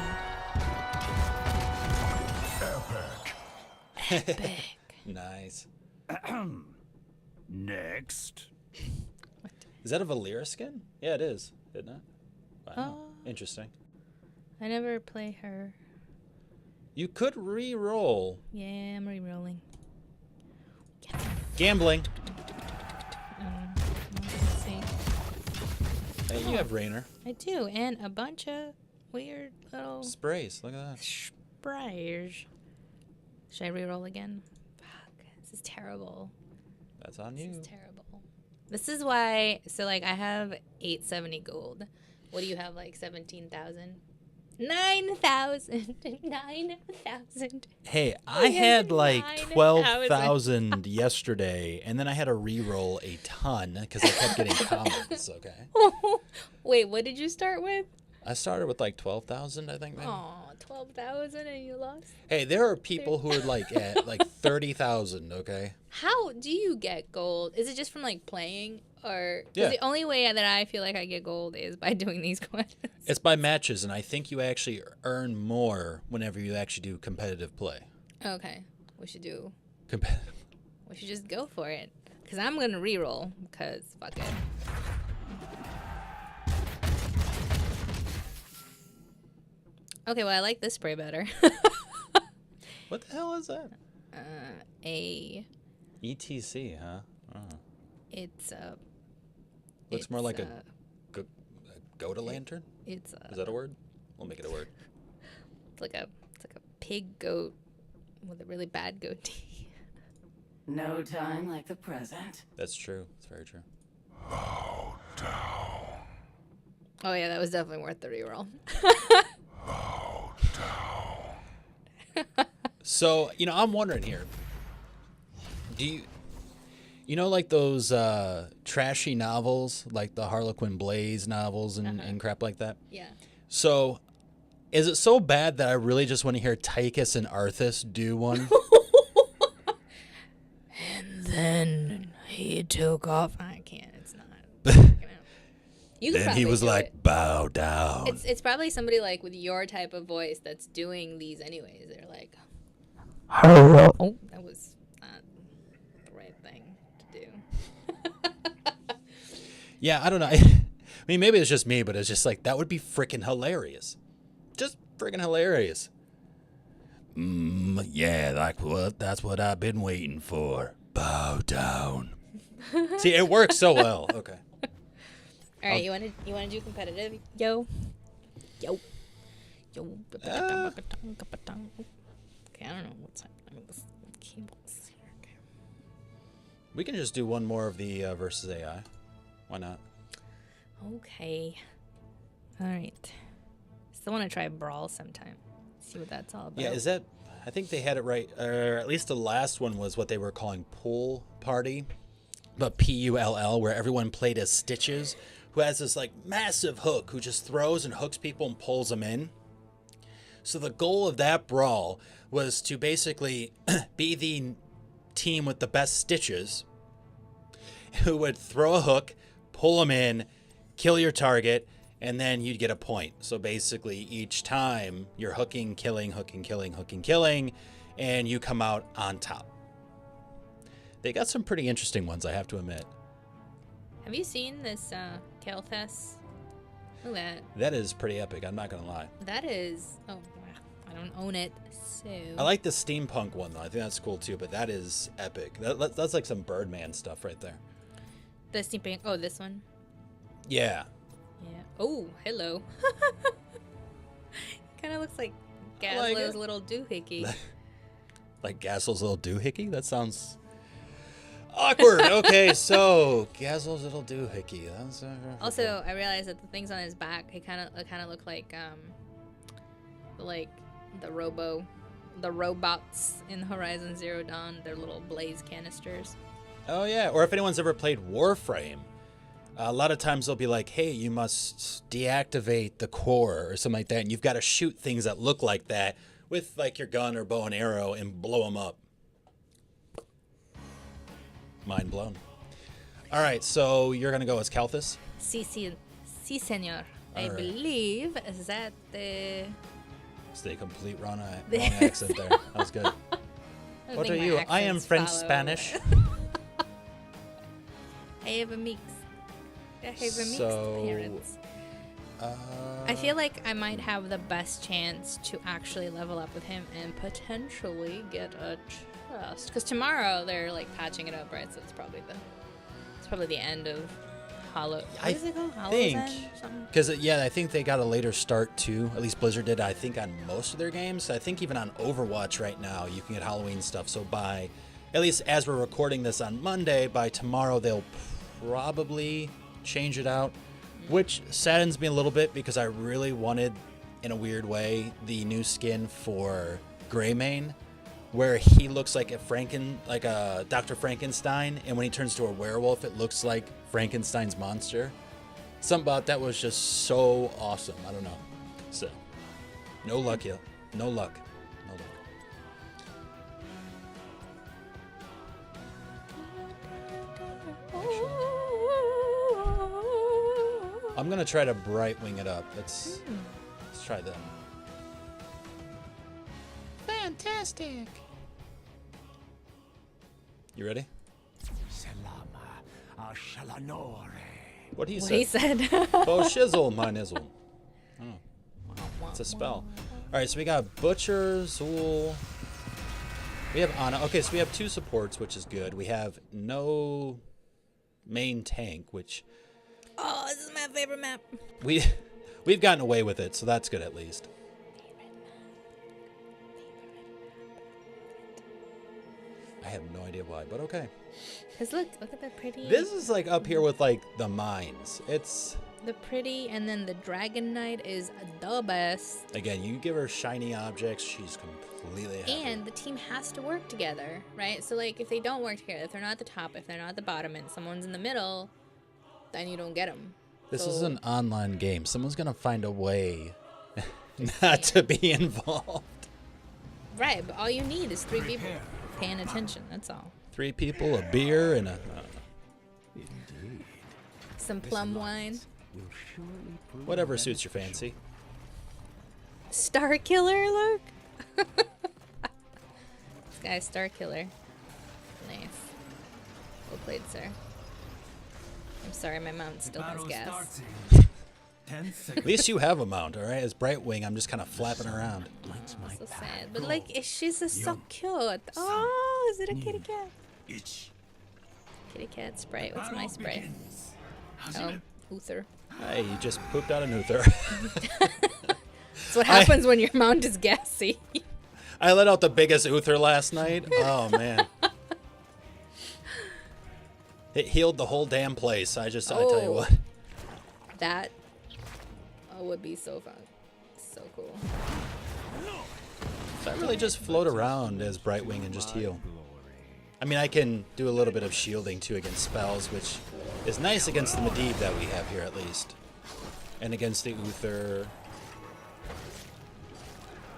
Epic. Nice. Next. Is that a Valera skin? Yeah, it is, isn't it? Wow. Oh. Interesting. I never play her. You could re-roll. Yeah, I'm re-rolling. Gambling. Let's see. Hey, you have Rainer. I do, and a bunch of weird little Sprays. Look at that. sprays. Should I re-roll again? Fuck, this is terrible. That's on This you. is terrible. This is why, so like I have 870 gold. What do you have, like 17,000? 9,000. 9,000. Hey, I had like 9,000. 12,000 yesterday, and then I had to re-roll a ton because I kept getting commons, okay? Wait, what did you start with? I started with like 12,000, I think, maybe. Oh, 12,000 and you lost? Hey, there are people who are like at like 30,000, okay? How do you get gold? Is it just from like playing? Or 'cause Yeah. the only way that I feel like I get gold is by doing these quests. It's by matches, and I think you actually earn more whenever you actually do competitive play. Okay, we should do. Competitive. We should just go for it. Cause I'm gonna re-roll. Cause fuck it. Okay, well I like this spray better. What the hell is that? A. ETC, huh? Oh. It's a. Looks more like it's a Goda lantern? It's a. Is that a word? We'll make it a word. It's like a pig goat with a really bad goatee. No time like the present. That's true. It's very true. Bow down. Oh yeah, that was definitely worth the reroll. Bow down. So, you know, I'm wondering here. Do you know, like those trashy novels, like the Harlequin Blaze novels and crap like that? Yeah. So, is it so bad that I really just want to hear Tychus and Arthas do one? And then he took off. I can't. It's not. You could Then he probably was do like, it. bow down. It's probably somebody like with your type of voice that's doing these anyways. They're like, oh, that was not the right thing to do. Yeah, I don't know. I mean, maybe it's just me, but it's just like, that would be freaking hilarious. Just freaking hilarious. Yeah, like what? That's what I've been waiting for. Bow down. See, it works so well. Okay. All right, you want to do competitive? Yo. Okay, I don't know what's happening with this cables here. Okay. We can just do one more of the versus AI. Why not? Okay. All right. Still want to try Brawl sometime. See what that's all about. Yeah, is that... I think they had it right, or at least the last one was what they were calling Pool Party, but P-U-L-L, where everyone played as Stitches, who has this like massive hook who just throws and hooks people and pulls them in. So the goal of that brawl was to basically be the team with the best Stitches, who would throw a hook, pull them in, kill your target, and then you'd get a point. So basically each time you're hooking, killing, hooking, killing, hooking, killing, and you come out on top. They got some pretty interesting ones, I have to admit. Have you seen this Kelthess? Look at that. That is pretty epic, I'm not gonna lie. That is... Oh, wow. I don't own it, so... I like the steampunk one though, I think that's cool too, but that is epic. That's like some Birdman stuff right there. The steampunk... Oh, this one? Yeah. Yeah. Oh, hello. Kind of looks like like Gazlo's it. little doohickey. Like Gasol's little doohickey? That sounds awkward. Okay, so Gasol's little doohickey. That's Also, I realized that the things on his back, they kind of look like the Robo the robots in Horizon Zero Dawn, their little blaze canisters. Oh yeah, or if anyone's ever played Warframe, a lot of times they'll be like, hey, you must deactivate the core or something like that, and you've got to shoot things that look like that with like your gun or bow and arrow and blow them up. Mind blown. All right, so you're going to go as Kalthus? Si, senor. I Alright. believe is that the... It's the complete wrong accent there. That was good. I What think are my you? I am accents French follow. Spanish. I have a mix. I have a mixed So, parents. I feel like I might have the best chance to actually level up with him and potentially get a chest. Because tomorrow they're like patching it up, right? So it's probably the end of Hollow. What is it called? Hollow's End? Something? Because, yeah, I think they got a later start, too. At least Blizzard did, I think, on most of their games. I think even on Overwatch right now, you can get Halloween stuff. So by, at least as we're recording this on Monday, by tomorrow, they'll probably change it out. Which saddens me a little bit because I really wanted, in a weird way, the new skin for Greymane, where he looks like a Dr. Frankenstein, and when he turns to a werewolf, it looks like Frankenstein's monster. Something about that was just so awesome. I don't know. So, no luck yet. No luck. No luck. I'm gonna try to bright wing it up. Let's try that. Fantastic. You ready? Selama Ashalanore. What he What said? he said. Oh, shizzle, my nizzle. Oh, it's a spell. All right, so we got Butcher, Zool. We have Ana. Okay, so we have 2 supports, which is good. We have no main tank, which Oh, this is my favorite map. we've gotten away with it, so that's good at least. I have no idea why, but okay. Cause look at the pretty. This is like up here with like the mines. It's The pretty, and then the Dragon Knight is the best. again, you give her shiny objects, she's completely happy. And the team has to work together, right? So like, if they don't work together, if they're not at the top, if they're not at the bottom, and someone's in the middle, then you don't get them. This is an online game. Someone's gonna find a way not to be involved. Right, but all you need is 3 people paying attention. That's all. 3 people, a beer, and a. Some plum wine. Whatever suits your fancy. Star Killer, look. This guy's Star Killer. Nice. Well played, sir. I'm sorry, my mount still has gas. 10 At seconds. least you have a mount, all right? As Brightwing, I'm just kind of flapping around. So sad, but like, she's just so cute. Oh, is it a kitty cat? Itch. Kitty cat Sprite. What's my Sprite? Oh, Uther. Hey, you just pooped out an Uther. That's what happens when your mount is gassy. I let out the biggest Uther last night. Oh, man. It healed the whole damn place. I tell you what. That would be so fun. So cool. So I really just float around as Brightwing and just heal. I mean, I can do a little bit of shielding too against spells, which is nice against the Medivh that we have here at least. And against the Uther.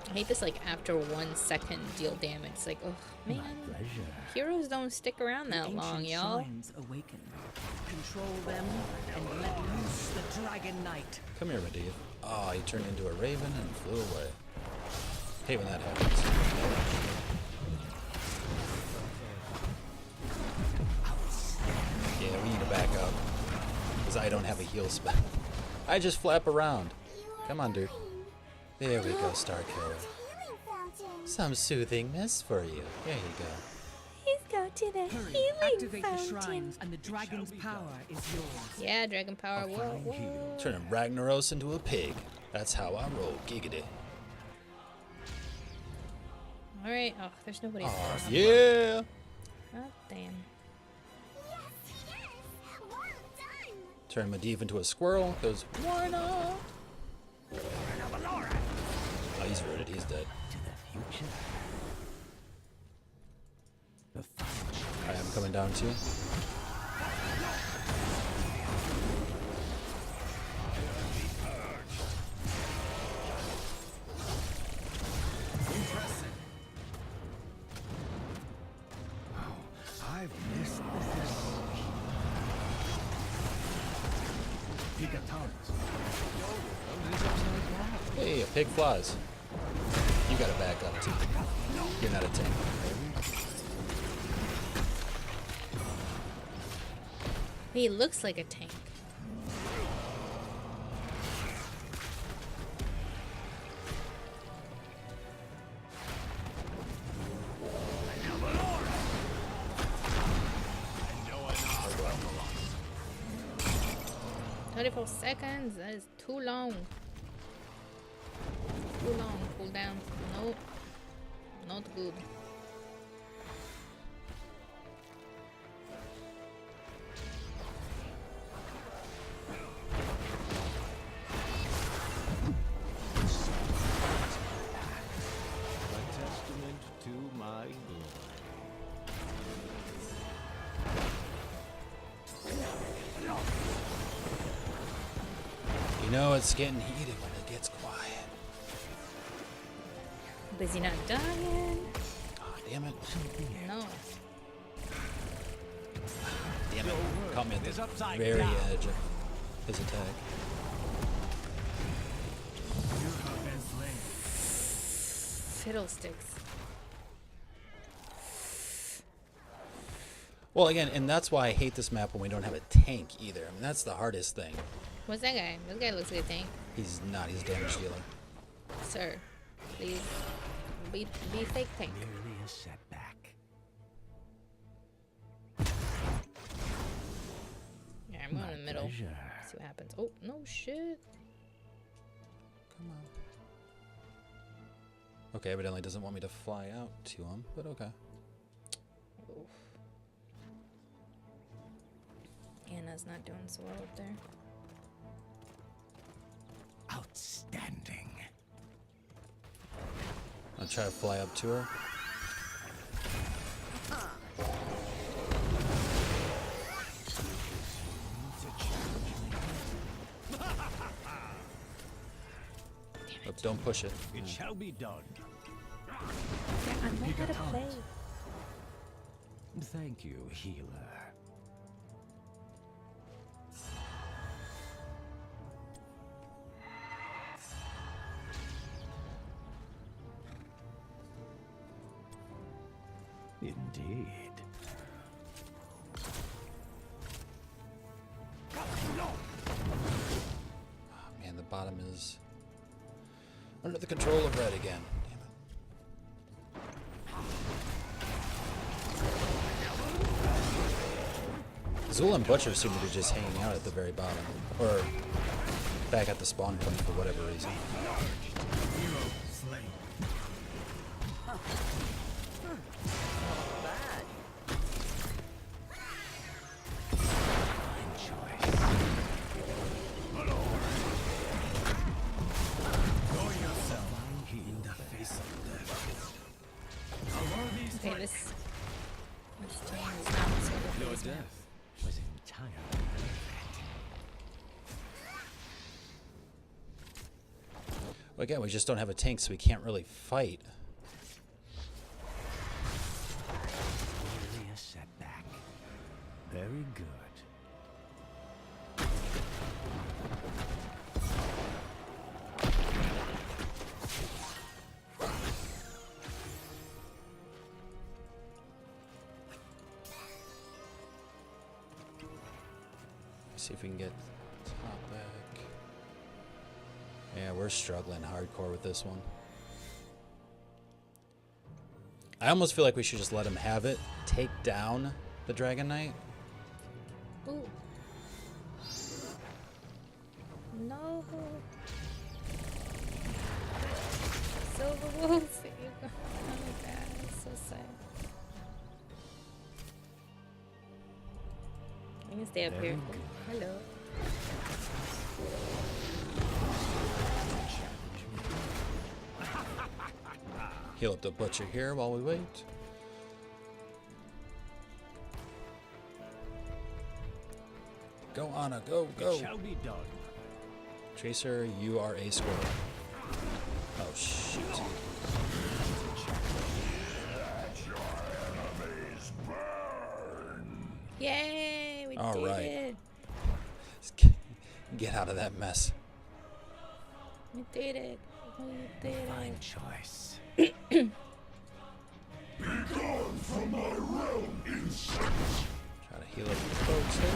I hate this, like, after 1 second deal damage. It's like, oh, man. Heroes don't stick around that long, y'all. Shrines awaken. Control them and let loose the Dragon Knight. Come here, Medivh. Oh, he turned into a raven and flew away. Hate when that happens. Yeah, we need to back up. Because I don't have a heal spell. I just flap around. Come on, dude. There we go, Star Killer. Some soothing mist for you. There you go. Please go to the Hurry, activate the shrines and the dragon's power is yours. Yeah, Dragon Power. Whoa, whoa. Turning Ragnaros into a pig. That's how I roll, giggity. Alright. Oh, there's nobody else. Oh, yeah. Oh, damn. Turn Medivh into a squirrel, because why not? Oh, he's rooted. He's dead. future. The Alright, I'm coming down too. I've missed this. Gigatons. Hey, a pig flies. You gotta back up too. You're not a tank. He looks like a tank. "24 seconds? That is too long. Too long. Cool down. No. Not good." A testament to my glory. You know it's getting heated when it gets quiet. But is he not dying? Oh, damn it. No. Damn it. Caught me at is the upside very down. edge of his attack. You have been slain. Fiddlesticks. Well, again, and that's why I hate this map when we don't have a tank either. I mean, that's the hardest thing. What's that guy? This guy looks like a tank. He's not. He's a damage dealer. Sir, please be fake tank. Merely a setback. Yeah, I'm going in the middle. Pleasure. See what happens. Oh, no shit. Come on. Okay, evidently doesn't want me to fly out to him, but okay. Oof. Anna's not doing so well up there. Outstanding. I'll try to fly up to her. Oh, don't push it. It shall be done. Yeah, I know how to play. Thank you, healer. Indeed. Oh, man, the bottom is under the control of red again. Damn it. Zul and Butcher seem to be just hanging out at the very bottom. Or back at the spawn point for whatever reason. Okay, this team is not so good for this map. Was entirely Well, again, we just don't have a tank, so we can't really fight. merely a setback. Very good. See if we can get top back. Yeah, we're struggling hardcore with this one. I almost feel like we should just let him have it. Take down the Dragon Knight. Ooh. No. Silver Wolf. Oh my god, it's so sad. I can stay up here. Hello. Heal up the butcher here while we wait. Go, Anna, go, go. It shall be done. Tracer, you are a squirrel. Oh, shoot. Yay, we All did right. it. Get out of that mess. We did it. We did it. Fine choice. Begone from my realm, insect! Try to heal up the folks here.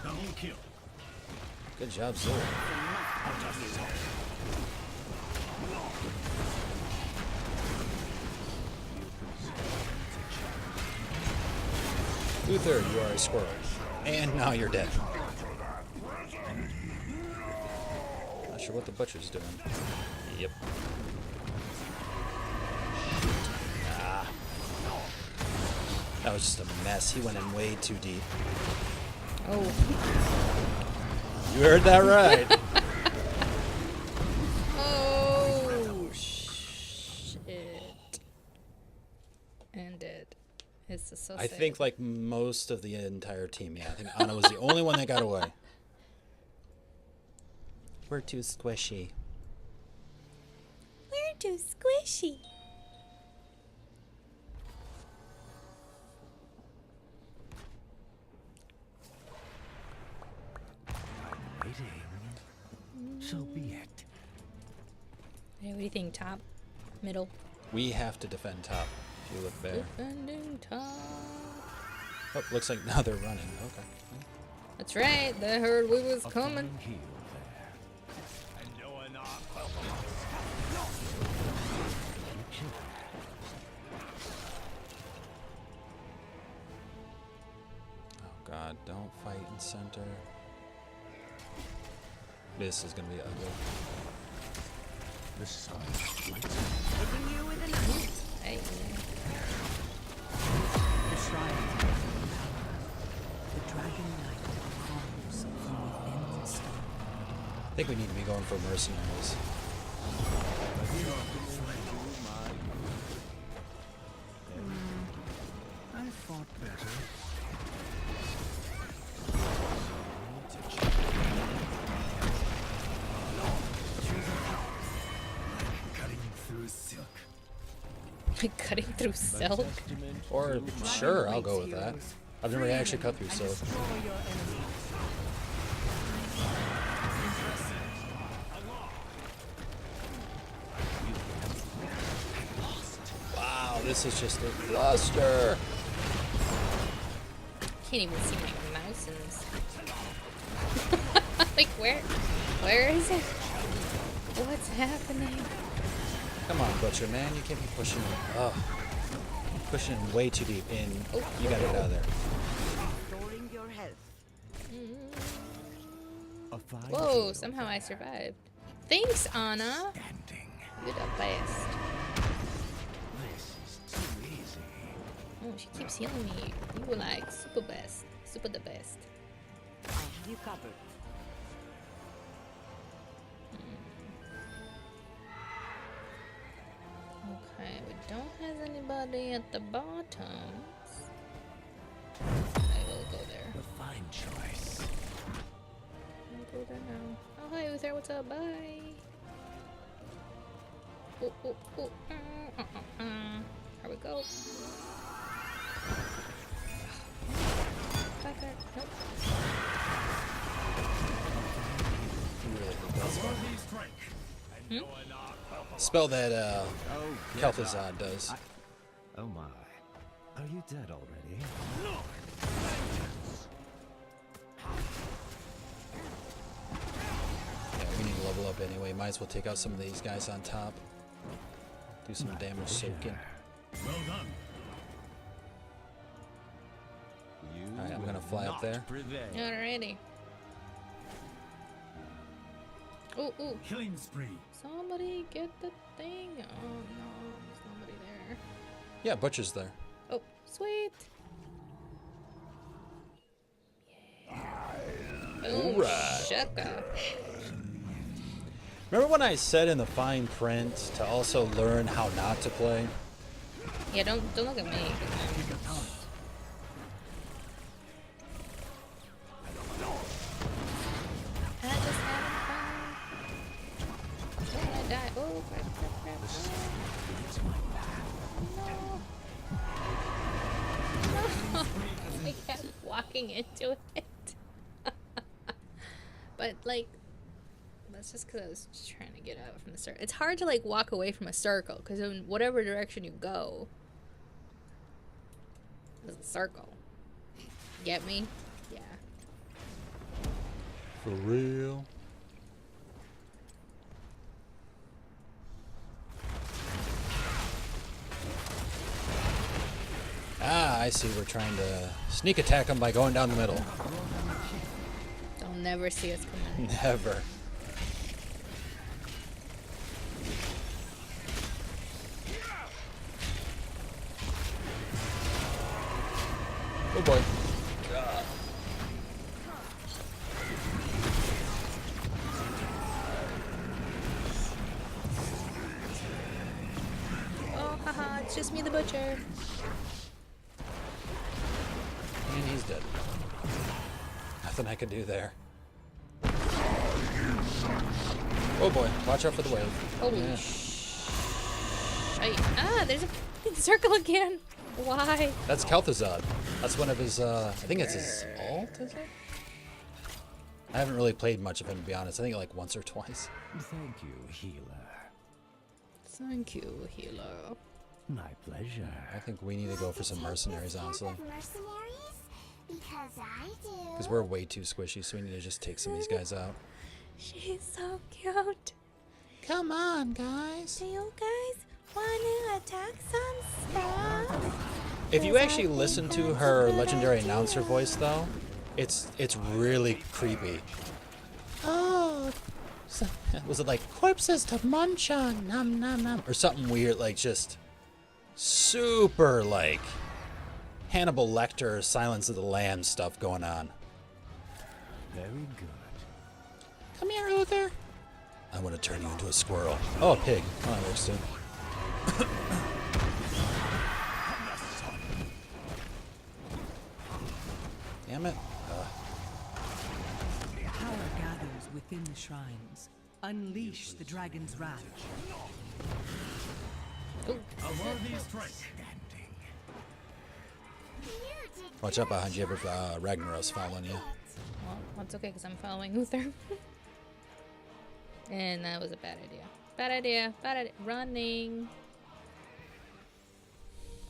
Double kill. Good job, Zilla. Uther, you are a squirrel. And now you're dead. Not sure what the butcher's doing. Yep. Ah. That was just a mess. He went in way too deep. Oh. You heard that right. Oh, shit. And it. It's just so I sad. think like most of the entire team, yeah. I think Anna was the only one that got away. We're too squishy. We're too squishy. Waiting. So be it. Hey, what do you think? Top? Middle? We have to defend top. If you look there. Defending top. Oh, looks like now they're running. Okay. That's right. They heard we was coming. Fine heal there. And no one not Oh god, don't fight in center. This is gonna be ugly. The sun lights Hitting you with an axe. Hey. The shrine of power. The dragon knight comes from within the stone. I think we need to be going for mercenaries. I fought better. Cutting through silk. Cutting through silk. Or sure, I'll go with that. I've never actually cut through silk. Destroy your enemies. Wow, this is just a cluster. Can't even see my mouse in this. Like where is it? What's happening? Come on, Butcher, man. You can't be pushing it. Oh. Pushing it way too deep in. You gotta get out of there. Restoring your health. A fine Whoa, heal somehow I there. survived. Thanks, Anna. Standing. You're the best. This is too easy. Oh, she keeps healing me. You were like super best. Super the best. I have you covered. Okay, we don't have anybody at the bottoms. I will go there. A fine choice. I'll go there now. Oh, hi, Uther. What's up? Bye. Oh, oh, oh. Here we go. Back there. Nope. Spell that Kel'Thuzad does. Oh my. Are you dead already? Yeah, we need to level up anyway. Might as well take out some of these guys on top. Do some damage soaking. Well done. Alright, I'm gonna fly up there. Alrighty. Ooh, ooh. Killing spree. Somebody get the thing. Oh no, there's nobody there. Yeah, Butcher's there. Oh, sweet. Boom, Alright. shaka. Remember when I said in the fine print to also learn how not to play? Yeah, don't look at me. I'm just having fun. Don't wanna die. Oh, crap, crap, crap. No. No. I kept walking into it. But, like, that's just because I was just trying to get out from the circle. It's hard to, like, walk away from a circle because in whatever direction you go, there's a circle. Get me? Yeah. For real? Ah, I see. We're trying to sneak attack them by going down the middle. They'll never see us coming. Never. Oh boy. Oh, haha, it's just me, the butcher. And he's dead. Nothing I can do there. Oh boy, watch out for the wave. Holy Yeah. Ah, there's a fucking circle again. Why? That's Kel'Thuzad. That's one of his, I think it's his alt, is it? I haven't really played much of him, to be honest. I think like once or twice. Thank you, healer. Thank you, healer. My pleasure. I think we need to go for some mercenaries, honestly. Mercenaries? Because I do. Because we're way too squishy, so we need to just take some of these guys out. She's so cute. Come on, guys. Do you guys want to attack some stuff? If you actually listen to her legendary announcer voice, though, it's really creepy. Oh, so, was it like corpses to munch on, nom nom nom, or something weird, like just super like Hannibal Lecter, Silence of the Lambs stuff going on. Very good. Come here, Uther. I want to turn you into a squirrel. Oh, a pig. Oh, that works too. Damn it. Power gathers within the shrines. Unleash the dragon's wrath. Watch out behind you, Ragnaros following you. Well, that's okay because I'm following Uther. And that was a bad idea. Bad idea. Bad idea. Running.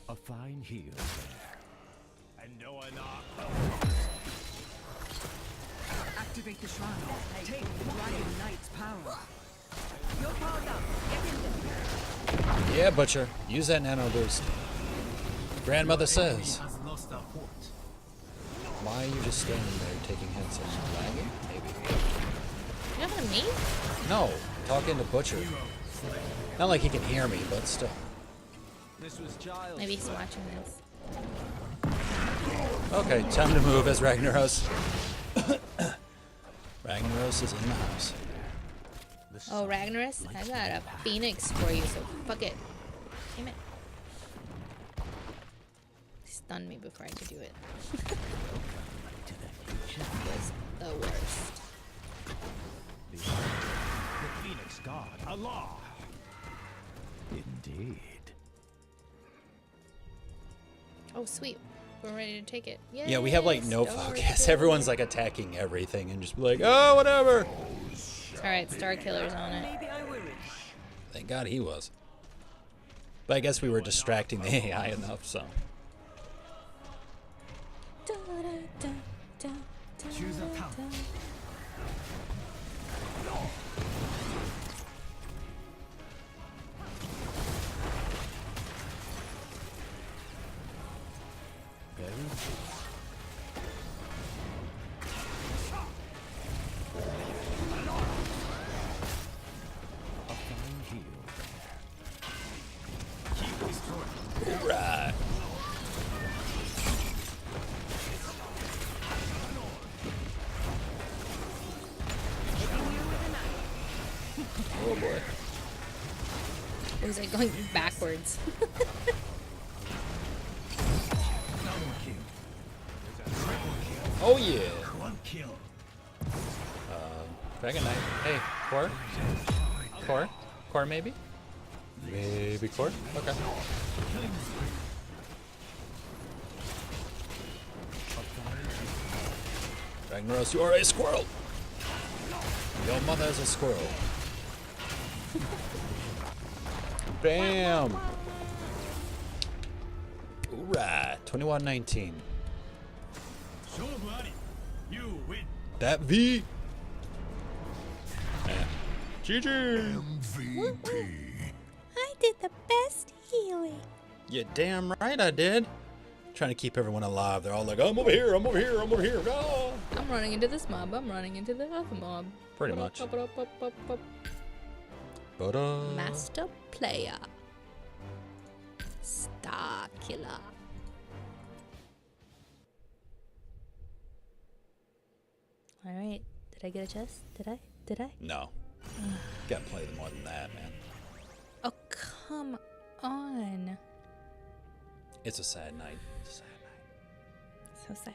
A fine heal there. And no enough. Activate the shrine. Take the dragon knight's power. You're powered up. Get in there. Yeah, Butcher. Use that nano boost. Grandmother says. Why are you just standing there taking hits and lagging? Maybe. You know what I mean? No, talking to Butcher. Not like he can hear me, but still. Maybe he's watching this. Okay, time to move as Ragnaros. Ragnaros is in the house. Oh, Ragnaros? I got a phoenix for you, so fuck it. Damn it. Stunned me before I could do it. That was the worst. The Phoenix God, Allah. Indeed. Oh, sweet. We're ready to take it. Yay, Yeah, we have like no Star focus. Killer. Everyone's like attacking everything and just be like, oh, whatever. Alright, Star Killer's on it. Maybe I will. Thank God he was. But I guess we were distracting the AI enough, so. Choose a path. Very good. It was like going backwards. Oh yeah. One kill. Dragon Knight. Hey, core? Core? Core maybe? Maybe core? Okay. Ragnaros, you are a squirrel! Your mother is a squirrel. Bam! Alright, 21-19. You win. That V! GG! MVP. I did the best healing. You damn right I did. Trying to keep everyone alive. They're all like, I'm over here, I'm over here, I'm over here. Oh. I'm running into this mob. I'm running into the other mob. Pretty much. Master player. Star killer. All right. Did I get a chest? Did I? No. Gotta play more than that, man. Oh, come on. It's a sad night. It's a sad night. So sad.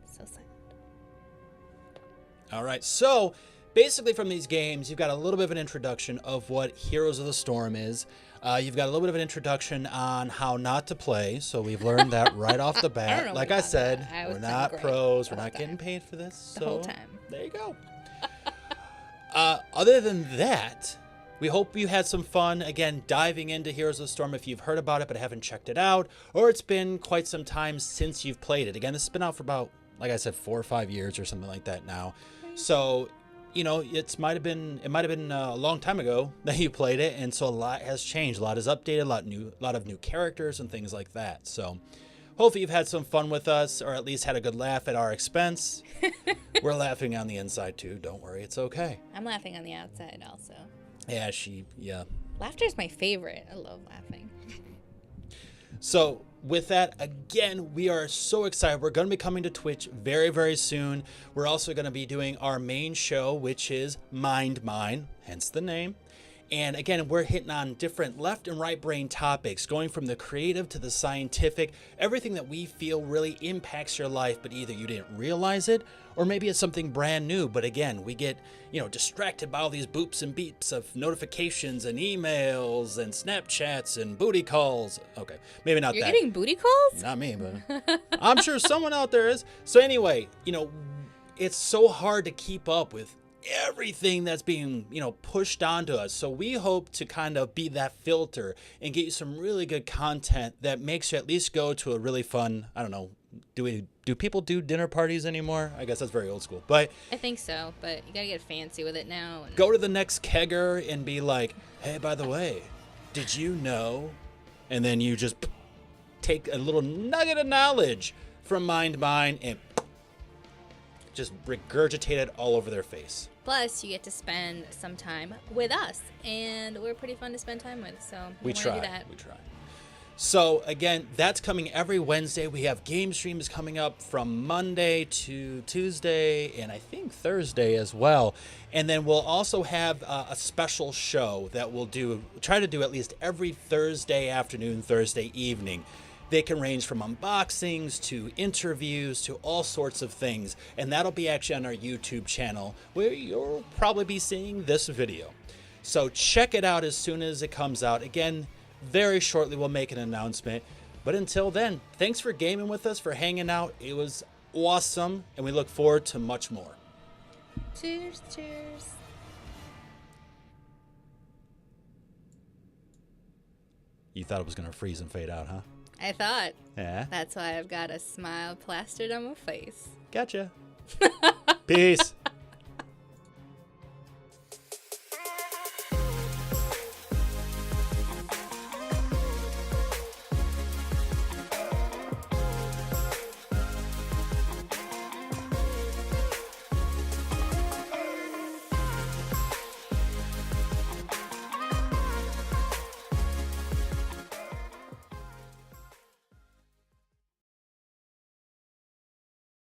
So sad. All right, so basically from these games, you've got a little bit of an introduction of what Heroes of the Storm is. You've got a little bit of an introduction on how not to play, so we've learned that right off the bat. Like I said, we're not pros, we're not getting paid for this. The whole time. There you go. Other than that, we hope you had some fun, again, diving into Heroes of the Storm if you've heard about it but haven't checked it out, or it's been quite some time since you've played it. Again, this has been out for about, like I said, 4 or 5 years or something like that now. So, you know, it might have been a long time ago that you played it, and so a lot has changed. A lot is updated, a lot of new characters and things like that. So, hopefully you've had some fun with us, or at least had a good laugh at our expense. We're laughing on the inside too. Don't worry, it's okay. I'm laughing on the outside also. Yeah. Laughter's my favorite. I love laughing. So with that, again, we are so excited. We're going to be coming to Twitch very, very soon. We're also going to be doing our main show, which is MindMine, hence the name. And again, we're hitting on different left and right brain topics, going from the creative to the scientific, everything that we feel really impacts your life, but either you didn't realize it, or maybe it's something brand new. But again, we get, distracted by all these boops and beeps of notifications and emails and Snapchats and booty calls. Okay, maybe not that. You're getting booty calls? Not me, but I'm sure someone out there is. So anyway, it's so hard to keep up with everything that's being pushed onto us. So we hope to kind of be that filter and get you some really good content that makes you at least go to a really fun, I don't know, do people do dinner parties anymore? I guess that's very old school, but I think so, but you gotta get fancy with it now. And go to the next kegger and be like, hey, by the way, did you know? And then you just take a little nugget of knowledge from MindMine and just regurgitate it all over their face. Plus, you get to spend some time with us, and we're pretty fun to spend time with, so We wanna try. do that. So again, that's coming every Wednesday. We have game streams coming up from Monday to Tuesday, and I think Thursday as well. And then we'll also have a special show that we'll try to do at least every Thursday afternoon, Thursday evening. They can range from unboxings to interviews to all sorts of things. And that'll be actually on our YouTube channel, where you'll probably be seeing this video. So check it out as soon as it comes out. Again, very shortly we'll make an announcement. But until then, thanks for gaming with us, for hanging out. It was awesome, and we look forward to much more. Cheers, cheers. You thought it was going to freeze and fade out, huh? I thought. Yeah. That's why I've got a smile plastered on my face. Gotcha. Peace.